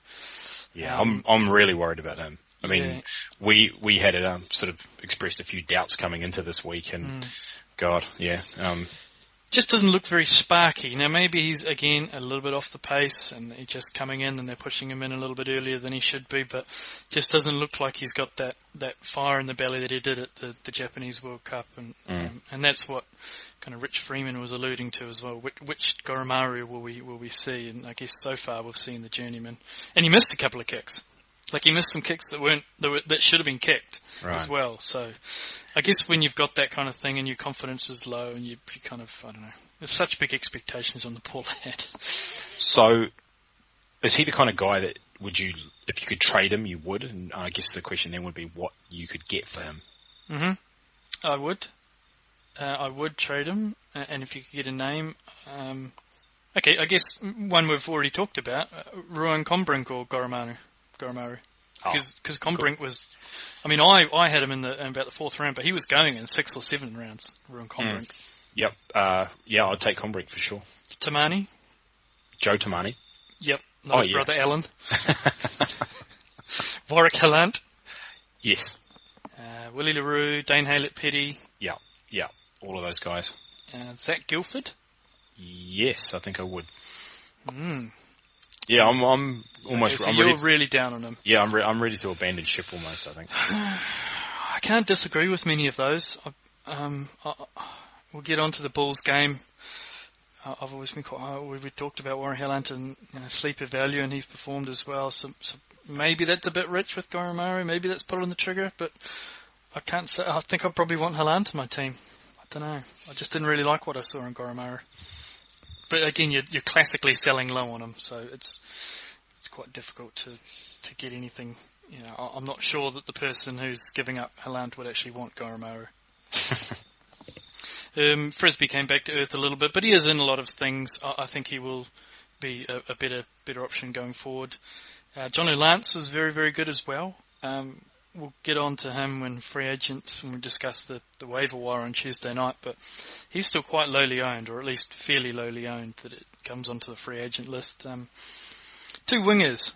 Yeah, I'm really worried about him. I mean, we had sort of expressed a few doubts coming into this week, and God, yeah. Just doesn't look very sparky. Now, maybe he's, again, a little bit off the pace, and he's just coming in, and they're pushing him in a little bit earlier than he should be, but just doesn't look like he's got that fire in the belly that he did at the Japanese World Cup, and that's what kind of Rich Freeman was alluding to as well. Which Goromaru will we see? And I guess so far we've seen the journeyman, and he missed a couple of kicks. Like, he missed some kicks that should have been kicked as well. So I guess when you've got that kind of thing and your confidence is low and you kind of, I don't know, there's such big expectations on the poor lad. So is he the kind of guy that if you could trade him, you would? And I guess the question then would be what you could get for him. Mm-hmm. I would. I would trade him, and if you could get a name, okay, I guess one we've already talked about, Ruan Combrink or Goromaru. Because Combrink was, I mean, I had him in about the fourth round, but he was going in 6 or 7 rounds, Ruan Combrink. Yep. I'd take Combrink for sure. Tamani? Joe Tamani? Yep. Not his brother Alan. Warwick Hallant? Yes. Willie LaRue, Dane Haylett-Petty? Yeah. All of those guys. Zach Guilford? Yes, I think I would. Mm. Yeah, I'm almost. So you're really down on him. Yeah, I'm ready to abandon ship almost, I think. I can't disagree with many of those. We'll get on to the Bulls game. I've always been we talked about Warren Hallant and sleeper value, and he's performed as well. So maybe that's a bit rich with Goromaru. Maybe that's pulling the trigger, but I can't say. I think I probably want Hallant in my team. I don't know. I just didn't really like what I saw in Goromaru. But again, you're classically selling low on him, so it's quite difficult to get anything. I'm not sure that the person who's giving up Hallant would actually want Goromaru. Frisbee came back to earth a little bit, but he is in a lot of things. I think he will be a better option going forward. John Lance was very, very good as well. We'll get on to him when we discuss the waiver wire on Tuesday night, but he's still quite lowly owned, or at least fairly lowly owned, that it comes onto the free agent list. 2 wingers,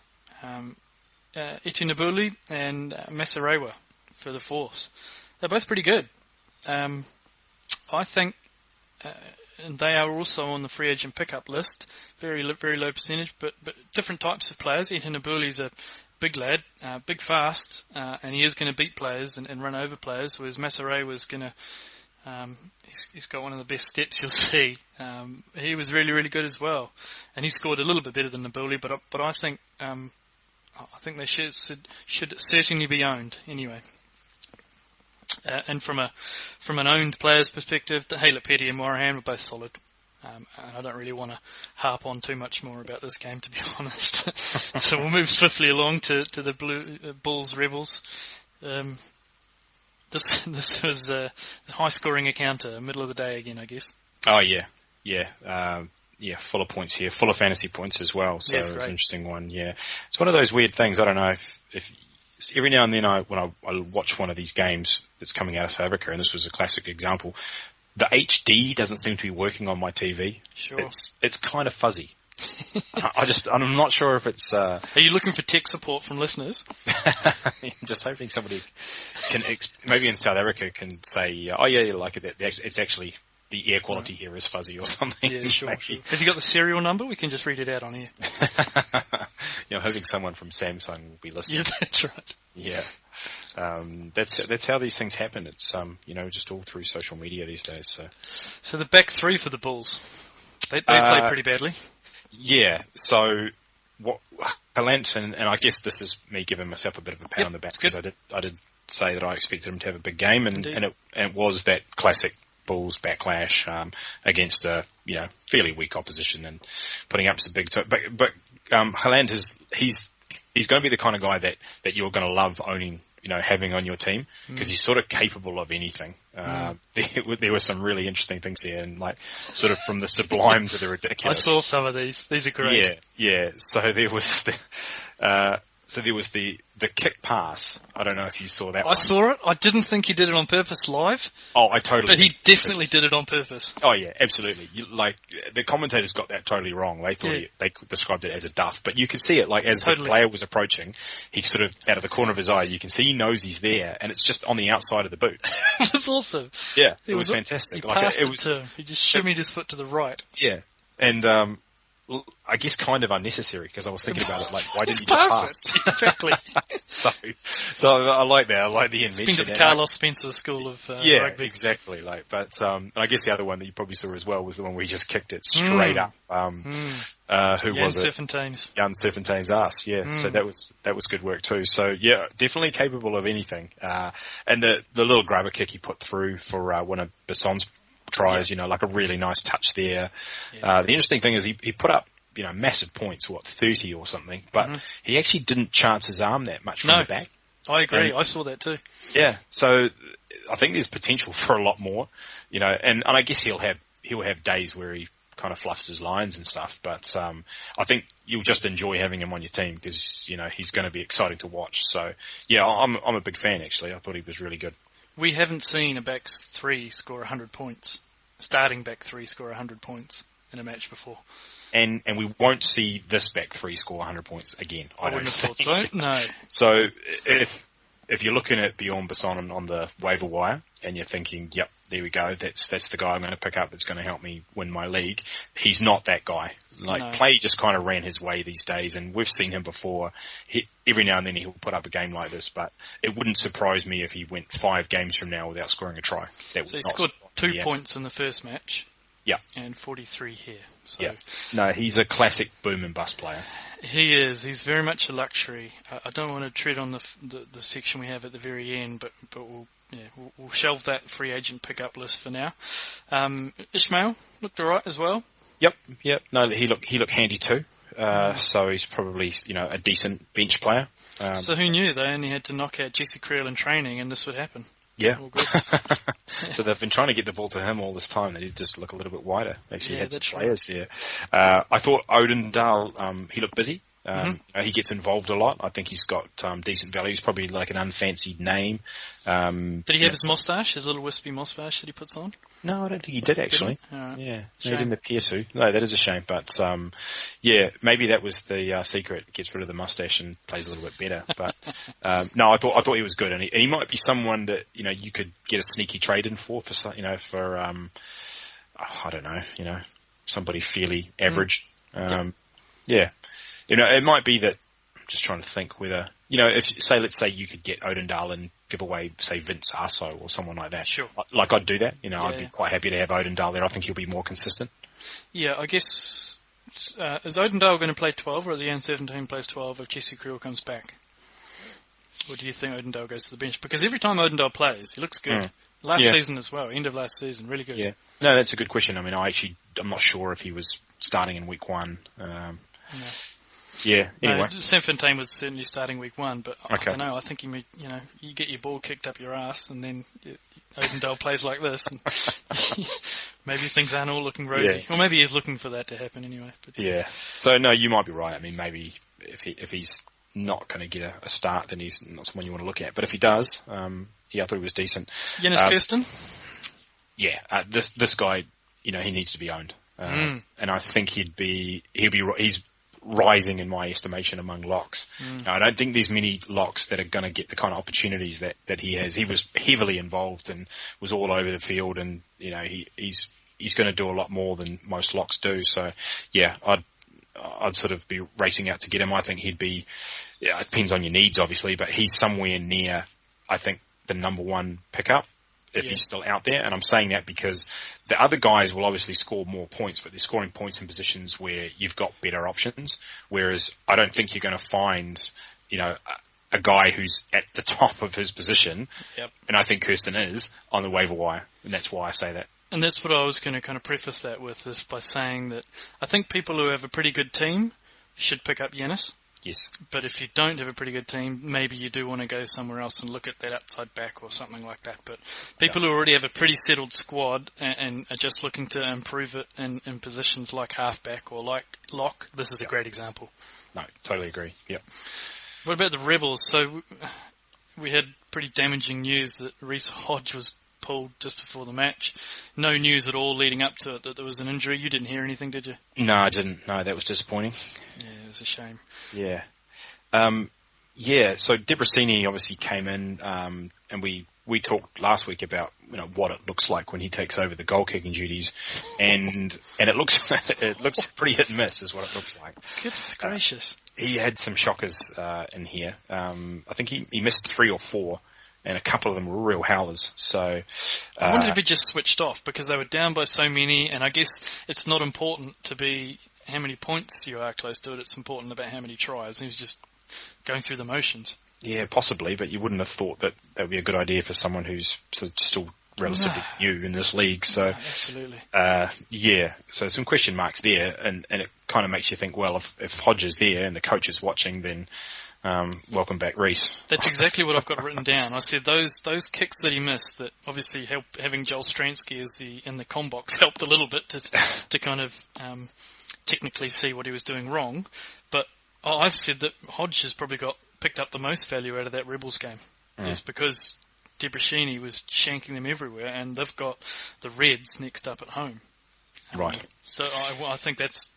Etinabuli and Masarewa for the Force. They're both pretty good. I think, and they are also on the free agent pickup list, very low percentage, but different types of players. Etinabuli's a big lad, big fast, and he is going to beat players and run over players, whereas Masarewa was going to, he's got one of the best steps you'll see. He was really, really good as well, and he scored a little bit better than Nabuli, but I think they should certainly be owned anyway. And from an owned player's perspective, the Haylett-Petty and Morahan were both solid. And I don't really want to harp on too much more about this game, to be honest. So we'll move swiftly along to the Bulls Rebels. This was a high-scoring encounter, middle of the day again, I guess. Oh yeah, full of points here, full of fantasy points as well. So yes, it was an interesting one. Yeah, it's one of those weird things. I don't know if every now and then when I watch one of these games that's coming out of South Africa, and this was a classic example. The HD doesn't seem to be working on my TV. Sure. It's kind of fuzzy. I'm not sure if it's... Are you looking for tech support from listeners? I'm just hoping somebody can, maybe in South Africa, can say, oh yeah, like it's actually, the air quality here is fuzzy or something. Yeah, sure. Have you got the serial number? We can just read it out on here. Hoping someone from Samsung will be listening. Yeah, that's right. Yeah. That's how these things happen. It's, just all through social media these days. So the back three for the Bulls. They played pretty badly. Yeah, so what Haaland, and I guess this is me giving myself a bit of a pat on the back, because I did say that I expected him to have a big game, and it was that classic Bulls backlash against a fairly weak opposition and putting up some big. But Haaland he's going to be the kind of guy that you're going to love owning, having on your team, because he's sort of capable of anything. There were some really interesting things here, and like sort of from the sublime to the ridiculous. I saw some of these. These are great. Yeah. So there was the kick pass. I don't know if you saw that one. I saw it. I didn't think he did it on purpose live. Oh, I totally. But he definitely did it on purpose. Oh yeah, absolutely. The commentators got that totally wrong. They thought they described it as a duff, but you could see it as the player was approaching. He sort of out of the corner of his eye, you can see he knows he's there, and it's just on the outside of the boot. It was awesome. Yeah, it was fantastic. He passed it to him. He just shimmied his foot to the right. Yeah, and I guess kind of unnecessary, because I was thinking about it, why didn't you just pass? Exactly. so I like that. I like the invention. Been to the Carlos Spencer School of rugby. Exactly. But I guess the other one that you probably saw as well was the one where he just kicked it straight up. Who was it? Jan Serpentine's ass. Yeah. So that was good work too. So yeah, definitely capable of anything. And the little grabber kick he put through for one of Bisson's tries, like a really nice touch there. The interesting thing is he put up, massive points, 30 or something, but he actually didn't chance his arm that much from the back. I agree. I saw that too. Yeah. So I think there's potential for a lot more, and I guess he'll have days where he kind of fluffs his lines and stuff, but I think you'll just enjoy having him on your team, because, he's going to be exciting to watch. So yeah, I'm a big fan actually. I thought he was really good. We haven't seen a back three score 100 points. Starting back three score 100 points in a match before. And we won't see this back three score 100 points again. I wouldn't have thought so. No. So if you're looking at Bjorn Bisson on the waiver wire and you're thinking, yep, there we go, that's the guy I'm going to pick up that's going to help me win my league, he's not that guy. Play just kind of ran his way these days, and we've seen him before. Every now and then he'll put up a game like this, but it wouldn't surprise me if he went 5 games from now without scoring a try. So he scored 2 points in the first match. Yeah. And 43 here. So. Yeah. No, he's a classic boom and bust player. He is. He's very much a luxury. I don't want to tread on the section we have at the very end, but we'll shelve that free agent pickup list for now. Ishmael looked alright as well. Yep. No, he looked handy too. So he's probably, a decent bench player. So who knew they only had to knock out Jesse Creel in training and this would happen? Yeah. So they've been trying to get the ball to him all this time. They did just look a little bit wider. Actually had some players there. I thought Odendahl, he looked busy. He gets involved a lot. I think he's got decent value. He's probably like an unfancied name. Did he have his moustache, his little wispy moustache that he puts on? No, I don't think he did actually. Right. Yeah, he didn't appear to. No, that is a shame. But maybe that was the secret. Gets rid of the mustache and plays a little bit better. But no, I thought he was good, and he might be someone that you could get a sneaky trade in for I don't know, somebody fairly average. Yeah. It might be that, I'm just trying to think whether, let's say you could get Odendahl and give away, say, Vince Arso or someone like that. Sure. Like I'd do that. I'd be quite happy to have Odendahl there. I think he'll be more consistent. Yeah, I guess, is Odendahl going to play 12, or is the N17 plays 12 if Jesse Creel comes back? Or do you think Odendahl goes to the bench? Because every time Odendahl plays, he looks good. Last season as well, end of last season, really good. Yeah. No, that's a good question. I mean, I'm not sure if he was starting in week 1. Yeah, anyway. Sanfontaine was certainly starting week 1, but I don't know. I think you get your ball kicked up your ass and then Odendahl plays like this and maybe things aren't all looking rosy. Or maybe he's looking for that to happen anyway. But, yeah. So, no, you might be right. I mean, maybe if he's not going to get a start, then he's not someone you want to look at. But if he does, I thought he was decent. Jonas Kirsten? Yeah, this guy, he needs to be owned. And I think he's rising in my estimation among locks. Now, I don't think there's many locks that are going to get the kind of opportunities that he has. He was heavily involved and was all over the field, and he's going to do a lot more than most locks do. So yeah, I'd sort of be racing out to get him. I think he'd be. Yeah, it depends on your needs, obviously, but he's somewhere near, I think, the number 1 pickup. if he's still out there. And I'm saying that because the other guys will obviously score more points, but they're scoring points in positions where you've got better options. Whereas I don't think you're going to find, a guy who's at the top of his position. Yep. And I think Kirsten is on the waiver wire. And that's why I say that. And that's what I was going to kind of preface that with, is by saying that I think people who have a pretty good team should pick up Yanis. Yes. But if you don't have a pretty good team, maybe you do want to go somewhere else and look at that outside back or something like that. But people who already have a pretty settled squad and are just looking to improve it in positions like halfback or like lock, this is a great example. No, totally agree. Yep. What about the Rebels? So we had pretty damaging news that Reece Hodge was pulled just before the match. No news at all leading up to it that there was an injury. You didn't hear anything, did you? No, I didn't. No, that was disappointing. Yeah, it was a shame. Yeah. So Debrasini obviously came in, and we talked last week about, what it looks like when he takes over the goal kicking duties, and it looks pretty hit and miss is what it looks like. Goodness gracious. He had some shockers, in here. I think he missed 3 or 4. And a couple of them were real howlers. So I wondered if he just switched off because they were down by so many. And I guess it's not important to be how many points you are close to it. It's important about how many tries. He was just going through the motions. Yeah, possibly, but you wouldn't have thought that would be a good idea for someone who's still relatively new in this league. So absolutely. So some question marks there, and it kind of makes you think, well, if Hodge is there and the coach is watching, then welcome back, Reece. That's exactly what I've got written down. I said those kicks that he missed, that obviously having Joel Stransky in the com box helped a little bit to kind of technically see what he was doing wrong. But I've said that Hodge has probably picked up the most value out of that Rebels game. It's because Debrasini was shanking them everywhere, and they've got the Reds next up at home. Right. So I think that's.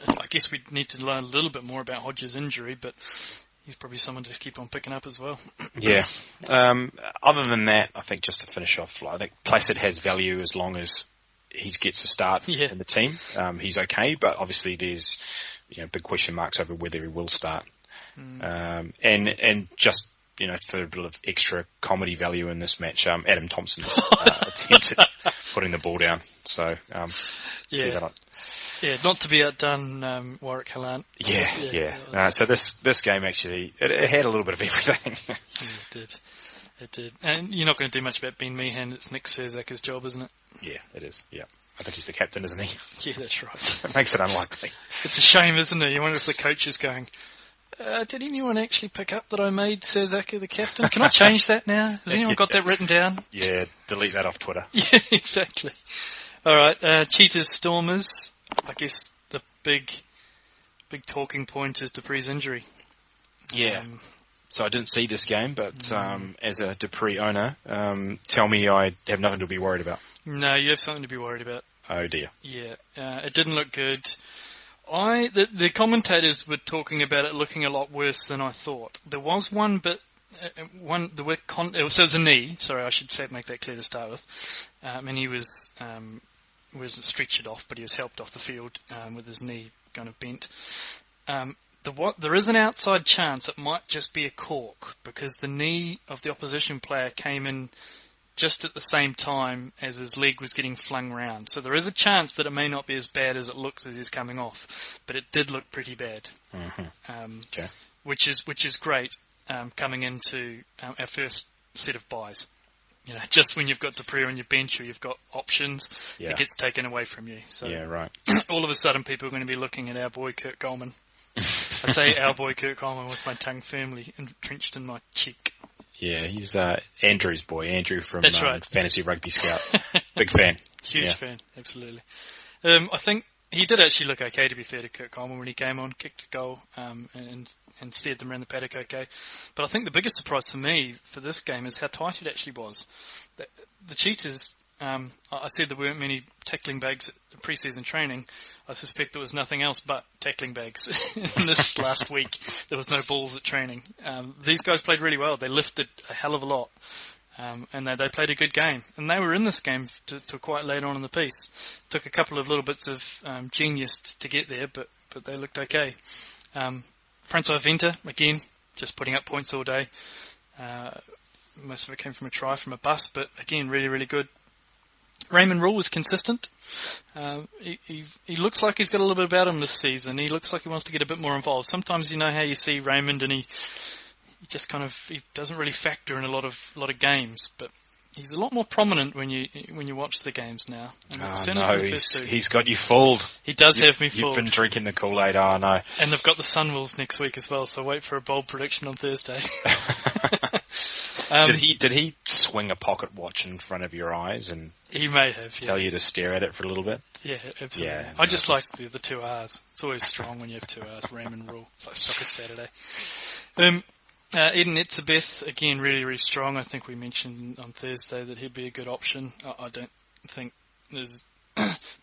I guess we need to learn a little bit more about Hodge's injury, but he's probably someone to just keep on picking up as well. Yeah. Other than that, I think just to finish off, I think Placid has value as long as he gets a start in the team. He's okay, but obviously there's big question marks over whether he will start. And just for a bit of extra comedy value in this match, Adam Thompson attempted putting the ball down. So see that. Yeah, not to be outdone, Warwick Hallant. Yeah. So this game actually, it had a little bit of everything. It did. And you're not going to do much about Ben Meehan. It's Nick Serzaka's job, isn't it? Yeah, it is. Yeah. I think he's the captain, isn't he? Yeah, that's right. It makes it unlikely. It's a shame, isn't it? You wonder if the coach is going, did anyone actually pick up that I made Serzaka the captain? Can I change that now? Has anyone got that written down? Yeah, delete that off Twitter. Yeah, exactly. All right, Cheetahs Stormers. I guess the big talking point is Dupree's injury. Yeah. So I didn't see this game, but as a Dupree owner, tell me I have nothing to be worried about. No, you have something to be worried about. Oh dear. Yeah, it didn't look good. The commentators were talking about it looking a lot worse than I thought. There was one bit, so it was a knee. Sorry, I should make that clear to start with. And he wasn't stretchered off, but he was helped off the field with his knee kind of bent. There is an outside chance it might just be a cork because the knee of the opposition player came in just at the same time as his leg was getting flung round. So there is a chance that it may not be as bad as it looks as he's coming off, but it did look pretty bad. Okay. Which is great coming into our first set of buys. Just when you've got Dupree on your bench or you've got options, it gets taken away from you. So right. all of a sudden people are going to be looking at our boy Kurt Coleman. I say our boy Kurt Coleman with my tongue firmly entrenched in my cheek. Yeah, he's Andrew's boy, Andrew from That's right. Fantasy Rugby Scout. Big fan. Huge fan, absolutely. I think he did actually look okay, to be fair to Kurt Coleman, when he came on, kicked a goal and steered them around the paddock okay. But I think the biggest surprise for me for this game is how tight it actually was. The Cheetahs, I said there weren't many tackling bags at pre-season training. I suspect there was nothing else but tackling bags in this last week. There was no balls at training. These guys played really well. They lifted a hell of a lot. And they played a good game. And they were in this game to quite late on in the piece. Took a couple of little bits of genius to get there, but they looked okay. Francois Venter, again, just putting up points all day. most of it came from a try from a bust, but again, really, really good. Raymond Rule was consistent. He looks like he's got a little bit about him this season. He looks like he wants to get a bit more involved. Sometimes you know how you see Raymond and he just he doesn't really factor in a lot of games, but he's a lot more prominent when you watch the games now. No, he's got you fooled. He does have me fooled. You've been drinking the Kool-Aid, no. And they've got the Sunwolves next week as well, so wait for a bold prediction on Thursday. Did he swing a pocket watch in front of your eyes and he may have tell you to stare at it for a little bit? Yeah, absolutely. Yeah, I just like the 2 R's. It's always strong when you have 2 R's. Raymond Rule. It's like Soccer Saturday. Eden Etzebeth, again, really, really strong. I think we mentioned on Thursday that he'd be a good option. I don't think there's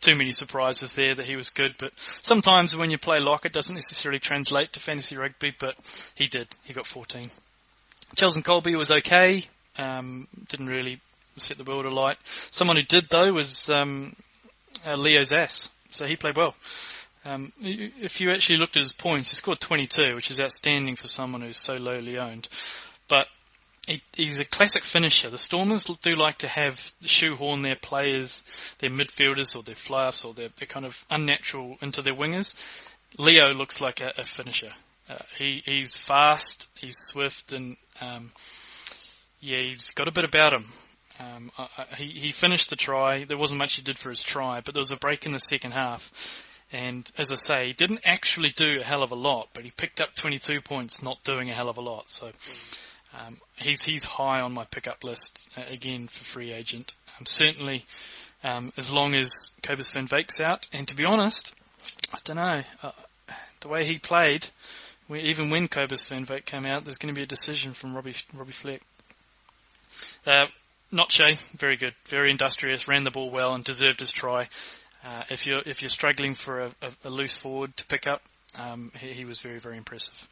too many surprises there that he was good, but sometimes when you play lock, it doesn't necessarily translate to fantasy rugby, but he did. He got 14. Charles and Colby was okay. Didn't really set the world alight. Someone who did, though, was Leo Zass. So he played well. If you actually looked at his points, he scored 22, which is outstanding for someone who's so lowly owned. But he's a classic finisher. The Stormers do like to have shoehorn their players, their midfielders or their fly-offs or their kind of unnatural into their wingers. Leo looks like a finisher. He's fast, he's swift, and he's got a bit about him. He finished the try. There wasn't much he did for his try, but there was a break in the second half. And as I say, he didn't actually do a hell of a lot, but he picked up 22 points not doing a hell of a lot. So he's high on my pickup list, again, for free agent. Certainly, as long as Cobus van Veek's out. And to be honest, I don't know, the way he played, even when Cobus van Veek came out, there's going to be a decision from Robbie Fleck. Not Shea, very good, very industrious, ran the ball well and deserved his try. If you're struggling for a loose forward to pick up, he was very, very impressive.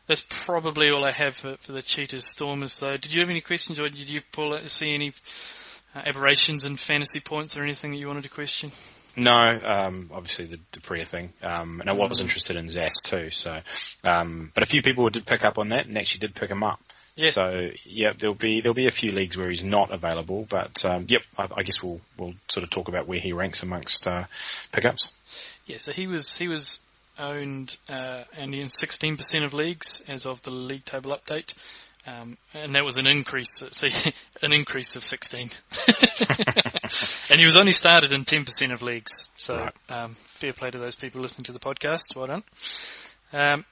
That's probably all I have for the Cheetahs Stormers, though. Did you have any questions, or did you see any aberrations in fantasy points or anything that you wanted to question? No, obviously the Dupree thing, and I was interested in Zass too. So, but a few people did pick up on that and actually did pick him up. Yeah. So yeah, there'll be a few leagues where he's not available, but I guess we'll sort of talk about where he ranks amongst pickups. Yeah, so he was owned only in 16% of leagues as of the league table update, and that was an increase. An increase of 16, and he was only started in 10% of leagues. So right. Fair play to those people listening to the podcast. Well done.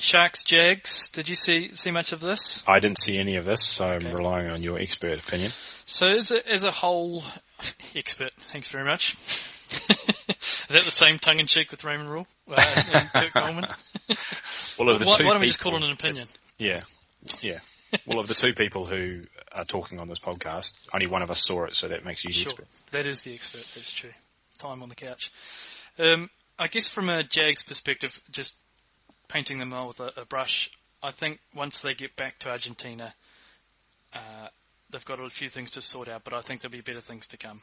Sharks, Jags, did you see much of this? I didn't see any of this, so okay. I'm relying on your expert opinion. So as a whole, expert, thanks very much. Is that the same tongue-in-cheek with Raymond Rule and Kirk Coleman? Well, of the why don't we just call it an opinion? Yeah. Well, of the two people who are talking on this podcast, only one of us saw it, so that makes you the expert. That is the expert, that's true. Time on the couch. I guess from a Jags perspective, just painting them all with a brush, I think once they get back to Argentina, they've got a few things to sort out, but I think there'll be better things to come.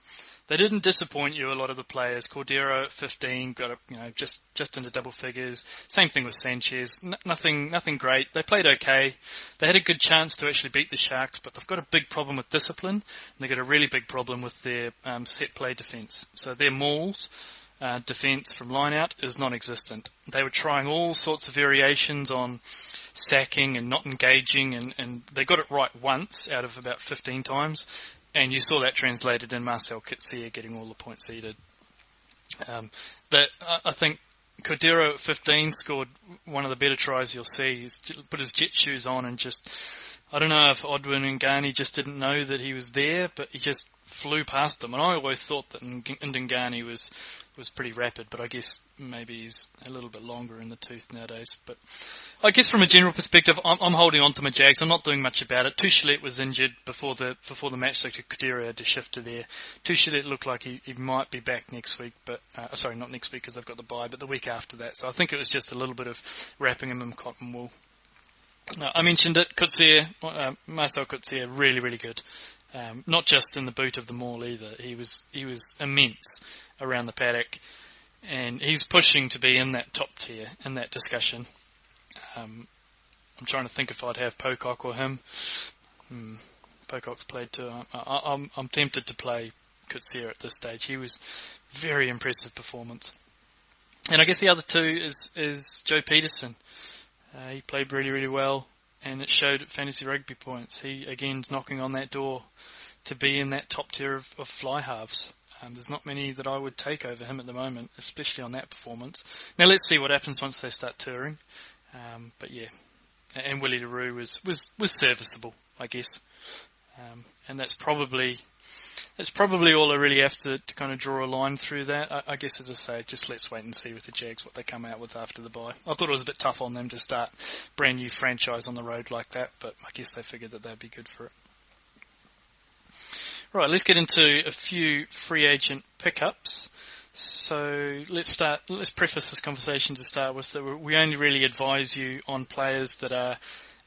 They didn't disappoint you, a lot of the players. Cordero at 15 got just into double figures. Same thing with Sanchez. Nothing great. They played okay. They had a good chance to actually beat the Sharks, but they've got a big problem with discipline, and they've got a really big problem with their set play defence. So their mauls defence from line out is non-existent. They were trying all sorts of variations on sacking and not engaging, and they got it right once out of about 15 times, and you saw that translated in Marcel Kitsia getting all the points he did. I think Cordero at 15 scored one of the better tries you'll see. He's put his jet shoes on and just, I don't know if Odwin Ngani just didn't know that he was there, but he just flew past him. And I always thought that Ndingani was pretty rapid, but I guess maybe he's a little bit longer in the tooth nowadays. But I guess from a general perspective, I'm holding on to my Jags. I'm not doing much about it. Tuchelet was injured before the match, so Cordero had to shift to there. Tuchelet looked like he might be back next week, but sorry, not next week because they've got the bye, but the week after that. So I think it was just a little bit of wrapping him in cotton wool. I mentioned it, Marcel Kitsia, really, really good. Not just in the boot of the maul either. He was immense around the paddock, and he's pushing to be in that top tier in that discussion. I'm trying to think if I'd have Pocock or him. Pocock's played too. I'm tempted to play Coetzee at this stage. He was very impressive performance. And I guess the other two is Joe Peterson. He played really, really well, and it showed at Fantasy Rugby points. He, again, is knocking on that door to be in that top tier of fly halves. There's not many that I would take over him at the moment, especially on that performance. Now let's see what happens once they start touring. But yeah, and Willie LaRue was serviceable, I guess. And that's probably all I really have to kind of draw a line through that. I guess, as I say, just let's wait and see with the Jags what they come out with after the bye. I thought it was a bit tough on them to start brand new franchise on the road like that, but I guess they figured that they'd be good for it. Right, let's get into a few free agent pickups. So let's preface this conversation to start with that we only really advise you on players that are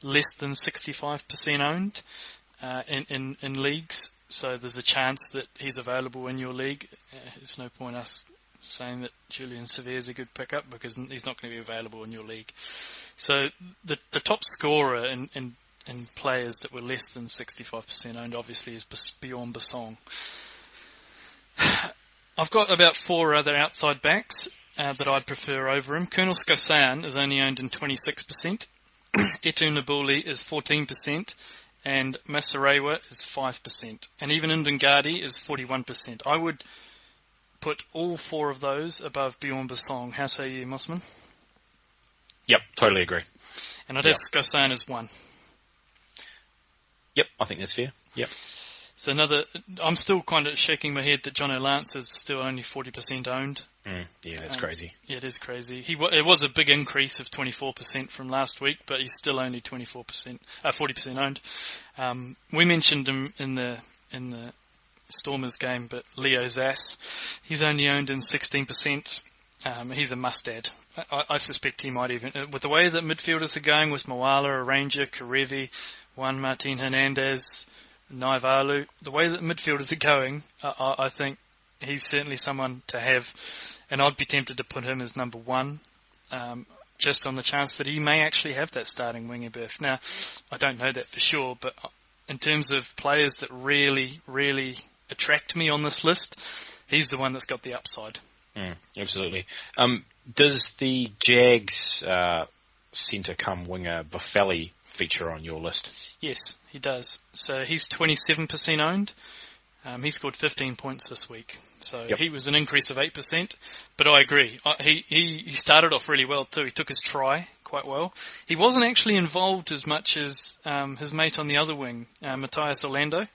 less than 65% owned in leagues. So there's a chance that he's available in your league. It's no point us saying that Julian Severe is a good pickup because he's not going to be available in your league. So the top scorer in players that were less than 65% owned obviously is Bjorn Basong. I've got about 4 other outside backs that I'd prefer over him. Colonel Skosan is only owned in 26%. Etu Nabuli is 14%. And Masarewa is 5%. And even Ndungadi is 41%. I would put all 4 of those above Bjorn Basong. How say you, Mossman? Yep, totally agree. And I'd have Skosan as 1. Yep, I think that's fair. Yep. So I'm still kind of shaking my head that John O'Lance is still only 40% owned. Yeah, that's crazy. Yeah, it is crazy. It was a big increase of 24% from last week, but he's still only 40% owned. We mentioned him in the Stormers game, but Leo Zass, he's only owned in 16%. He's a must-add. I suspect he might even, with the way that midfielders are going with Moala, Ranger, Karevi, Juan Martin Hernandez, Naivalu, the way that midfielders are going, I think he's certainly someone to have, and I'd be tempted to put him as number 1, just on the chance that he may actually have that starting winger berth. Now, I don't know that for sure, but in terms of players that really, really attract me on this list, he's the one that's got the upside. Absolutely. Does the Jags centre-cum winger Buffelli feature on your list? Yes, he does. So he's 27% owned. He scored 15 points this week. So he was an increase of 8%. But I agree. He started off really well too. He took his try quite well. He wasn't actually involved as much as his mate on the other wing, Matthias Orlando.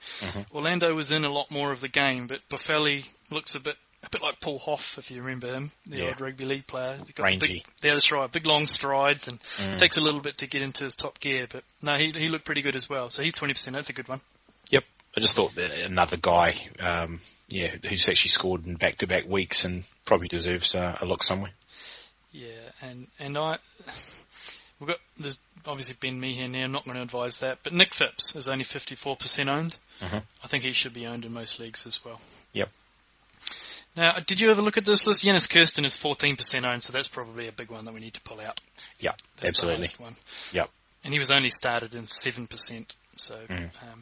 Orlando was in a lot more of the game, but Buffelli looks a bit like Paul Hoff, if you remember him, the old rugby league player. He's got rangy. That's right, big long strides, and takes a little bit to get into his top gear. But no, he looked pretty good as well. So he's 20%. That's a good one. Yep. I just thought that another guy, who's actually scored in back-to-back weeks and probably deserves a look somewhere. Yeah, there's obviously Ben Meehan here. I'm not going to advise that, but Nick Phipps is only 54% owned. I think he should be owned in most leagues as well. Yep. Now, did you ever look at this list? Yanis Kirsten is 14% owned, so that's probably a big one that we need to pull out. Yeah, that's absolutely. The highest one. Yep. And he was only started in 7%. So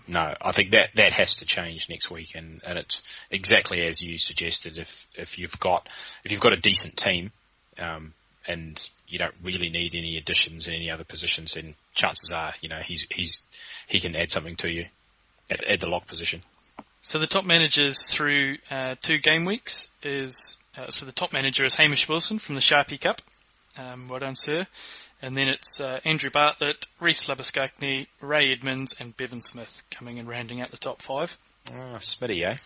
no, I think that has to change next week, and it's exactly as you suggested. If you've got a decent team, and you don't really need any additions in any other positions, then chances are, he can add something to you at the lock position. So the top managers through 2 game weeks is the top manager is Hamish Wilson from the Sharpie Cup. Well done, sir. And then it's Andrew Bartlett, Reece Labuskakny, Ray Edmonds, and Bevan Smith coming and rounding out the top 5. Oh, Smitty, eh?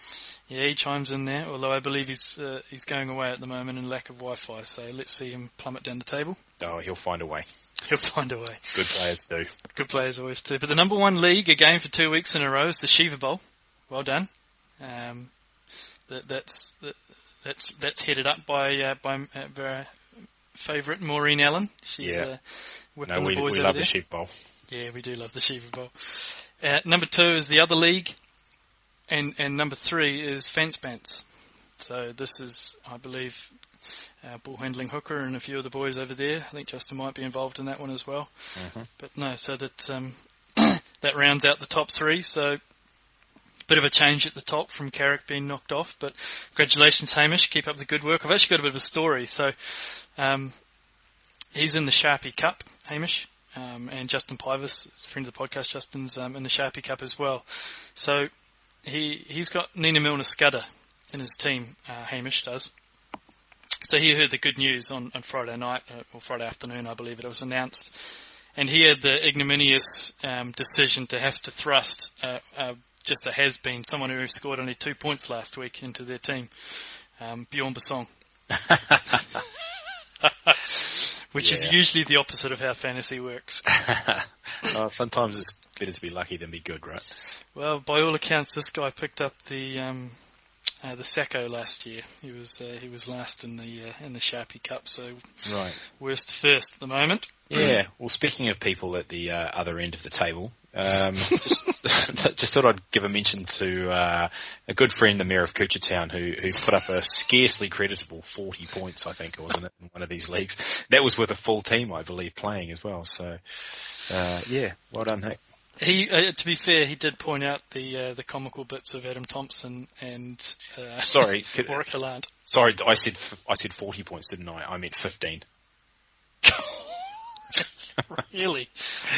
Yeah, he chimes in there, although I believe he's going away at the moment in lack of Wi-Fi, so let's see him plummet down the table. Oh, he'll find a way. He'll find a way. Good players do. Good players always do. But the number 1 league again for 2 weeks in a row is the Shiva Bowl. Well done. That's headed up by our favourite Maureen Allen. She's whipping the boys over there. We love the Shiva Bowl. Yeah, we do love the Shiva Bowl. Number 2 is the other league, and number 3 is Fence Pants. So this is, I believe, ball handling hooker, and a few of the boys over there. I think Justin might be involved in that one as well. Mm-hmm. But no, so that that rounds out the top 3. So bit of a change at the top from Carrick being knocked off. But congratulations, Hamish. Keep up the good work. I've actually got a bit of a story. So he's in the Sharpie Cup, Hamish. And Justin Pivus, friend of the podcast, Justin's in the Sharpie Cup as well. So he's got Nina Milner-Scudder in his team, Hamish does. So he heard the good news on Friday night, or Friday afternoon, I believe it was announced. And he had the ignominious decision to have to thrust just a has-been, someone who scored only 2 points last week into their team, Bjorn Basong. Which is usually the opposite of how fantasy works. Sometimes it's better to be lucky than be good, right? Well, by all accounts, this guy picked up the Sacco last year. He was last in the Sharpie Cup, so right. Worst to first at the moment. Yeah. Well, speaking of people at the other end of the table, just thought I'd give a mention to a good friend, the Mayor of Coochertown, who put up a scarcely creditable 40 points, I think, wasn't it, in one of these leagues. That was with a full team, I believe, playing as well. So, well done, Hank. He, to be fair, he did point out the comical bits of Adam Thompson and Warwick Hilland. Sorry, I said 40 points, didn't I? I meant 15. Really?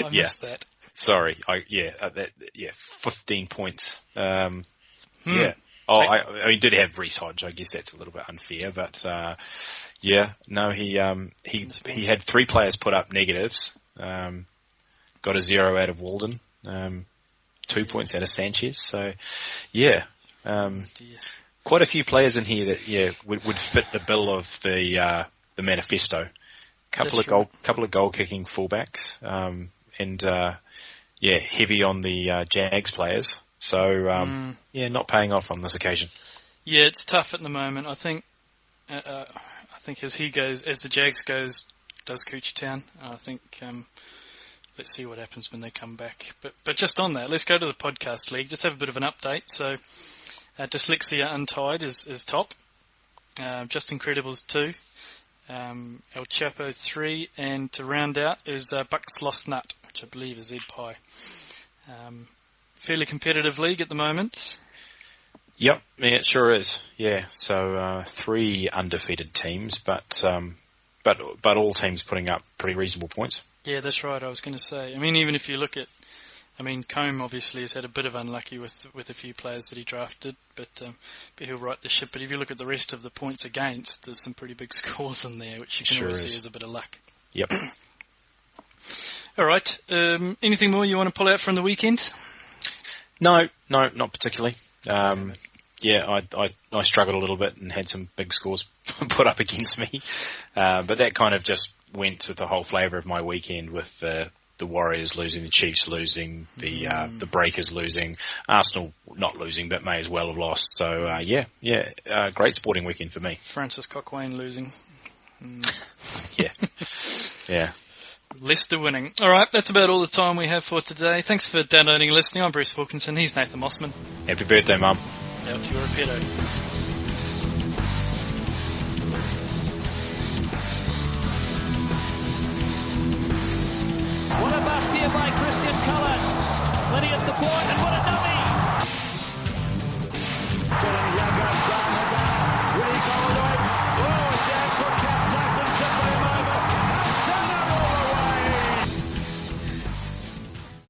I missed that. Sorry, 15 points. Yeah. Oh, I mean, did have Reece Hodge. I guess that's a little bit unfair, but he had 3 players put up negatives. Got a 0 out of Walden, 2 points out of Sanchez. So, quite a few players in here that would fit the bill of the manifesto. Couple of goal kicking fullbacks, and heavy on the Jags players. So not paying off on this occasion. Yeah, it's tough at the moment. I think as the Jags goes, does Coochertown. I think let's see what happens when they come back. But just on that, let's go to the podcast league. Just have a bit of an update. So Dyslexia Untied is top. Just Incredibles 2. El Chapo 3, and to round out is Bucks Lost Nut, which I believe is Ed Pie. Fairly competitive league at the moment. Yep, yeah, it sure is. Yeah, so 3 undefeated teams, but all teams putting up pretty reasonable points. Yeah, that's right. I was going to say. I mean, even if you look at, Combe obviously has had a bit of unlucky with a few players that he drafted, but he'll right the ship. But if you look at the rest of the points against, there's some pretty big scores in there, which you can always see as a bit of luck. Yep. All right. Anything more you want to pull out from the weekend? No, not particularly. I struggled a little bit and had some big scores put up against me, but that kind of just went with the whole flavour of my weekend with the Warriors losing, the Chiefs losing, the Breakers losing, Arsenal not losing but may as well have lost. So great sporting weekend for me. Francis Coquelin losing. Yeah. Leicester winning. All right, that's about all the time we have for today. Thanks for downloading and listening. I'm Bruce Wilkinson. He's Nathan Mossman. Happy birthday, Mum. Out to your pedo.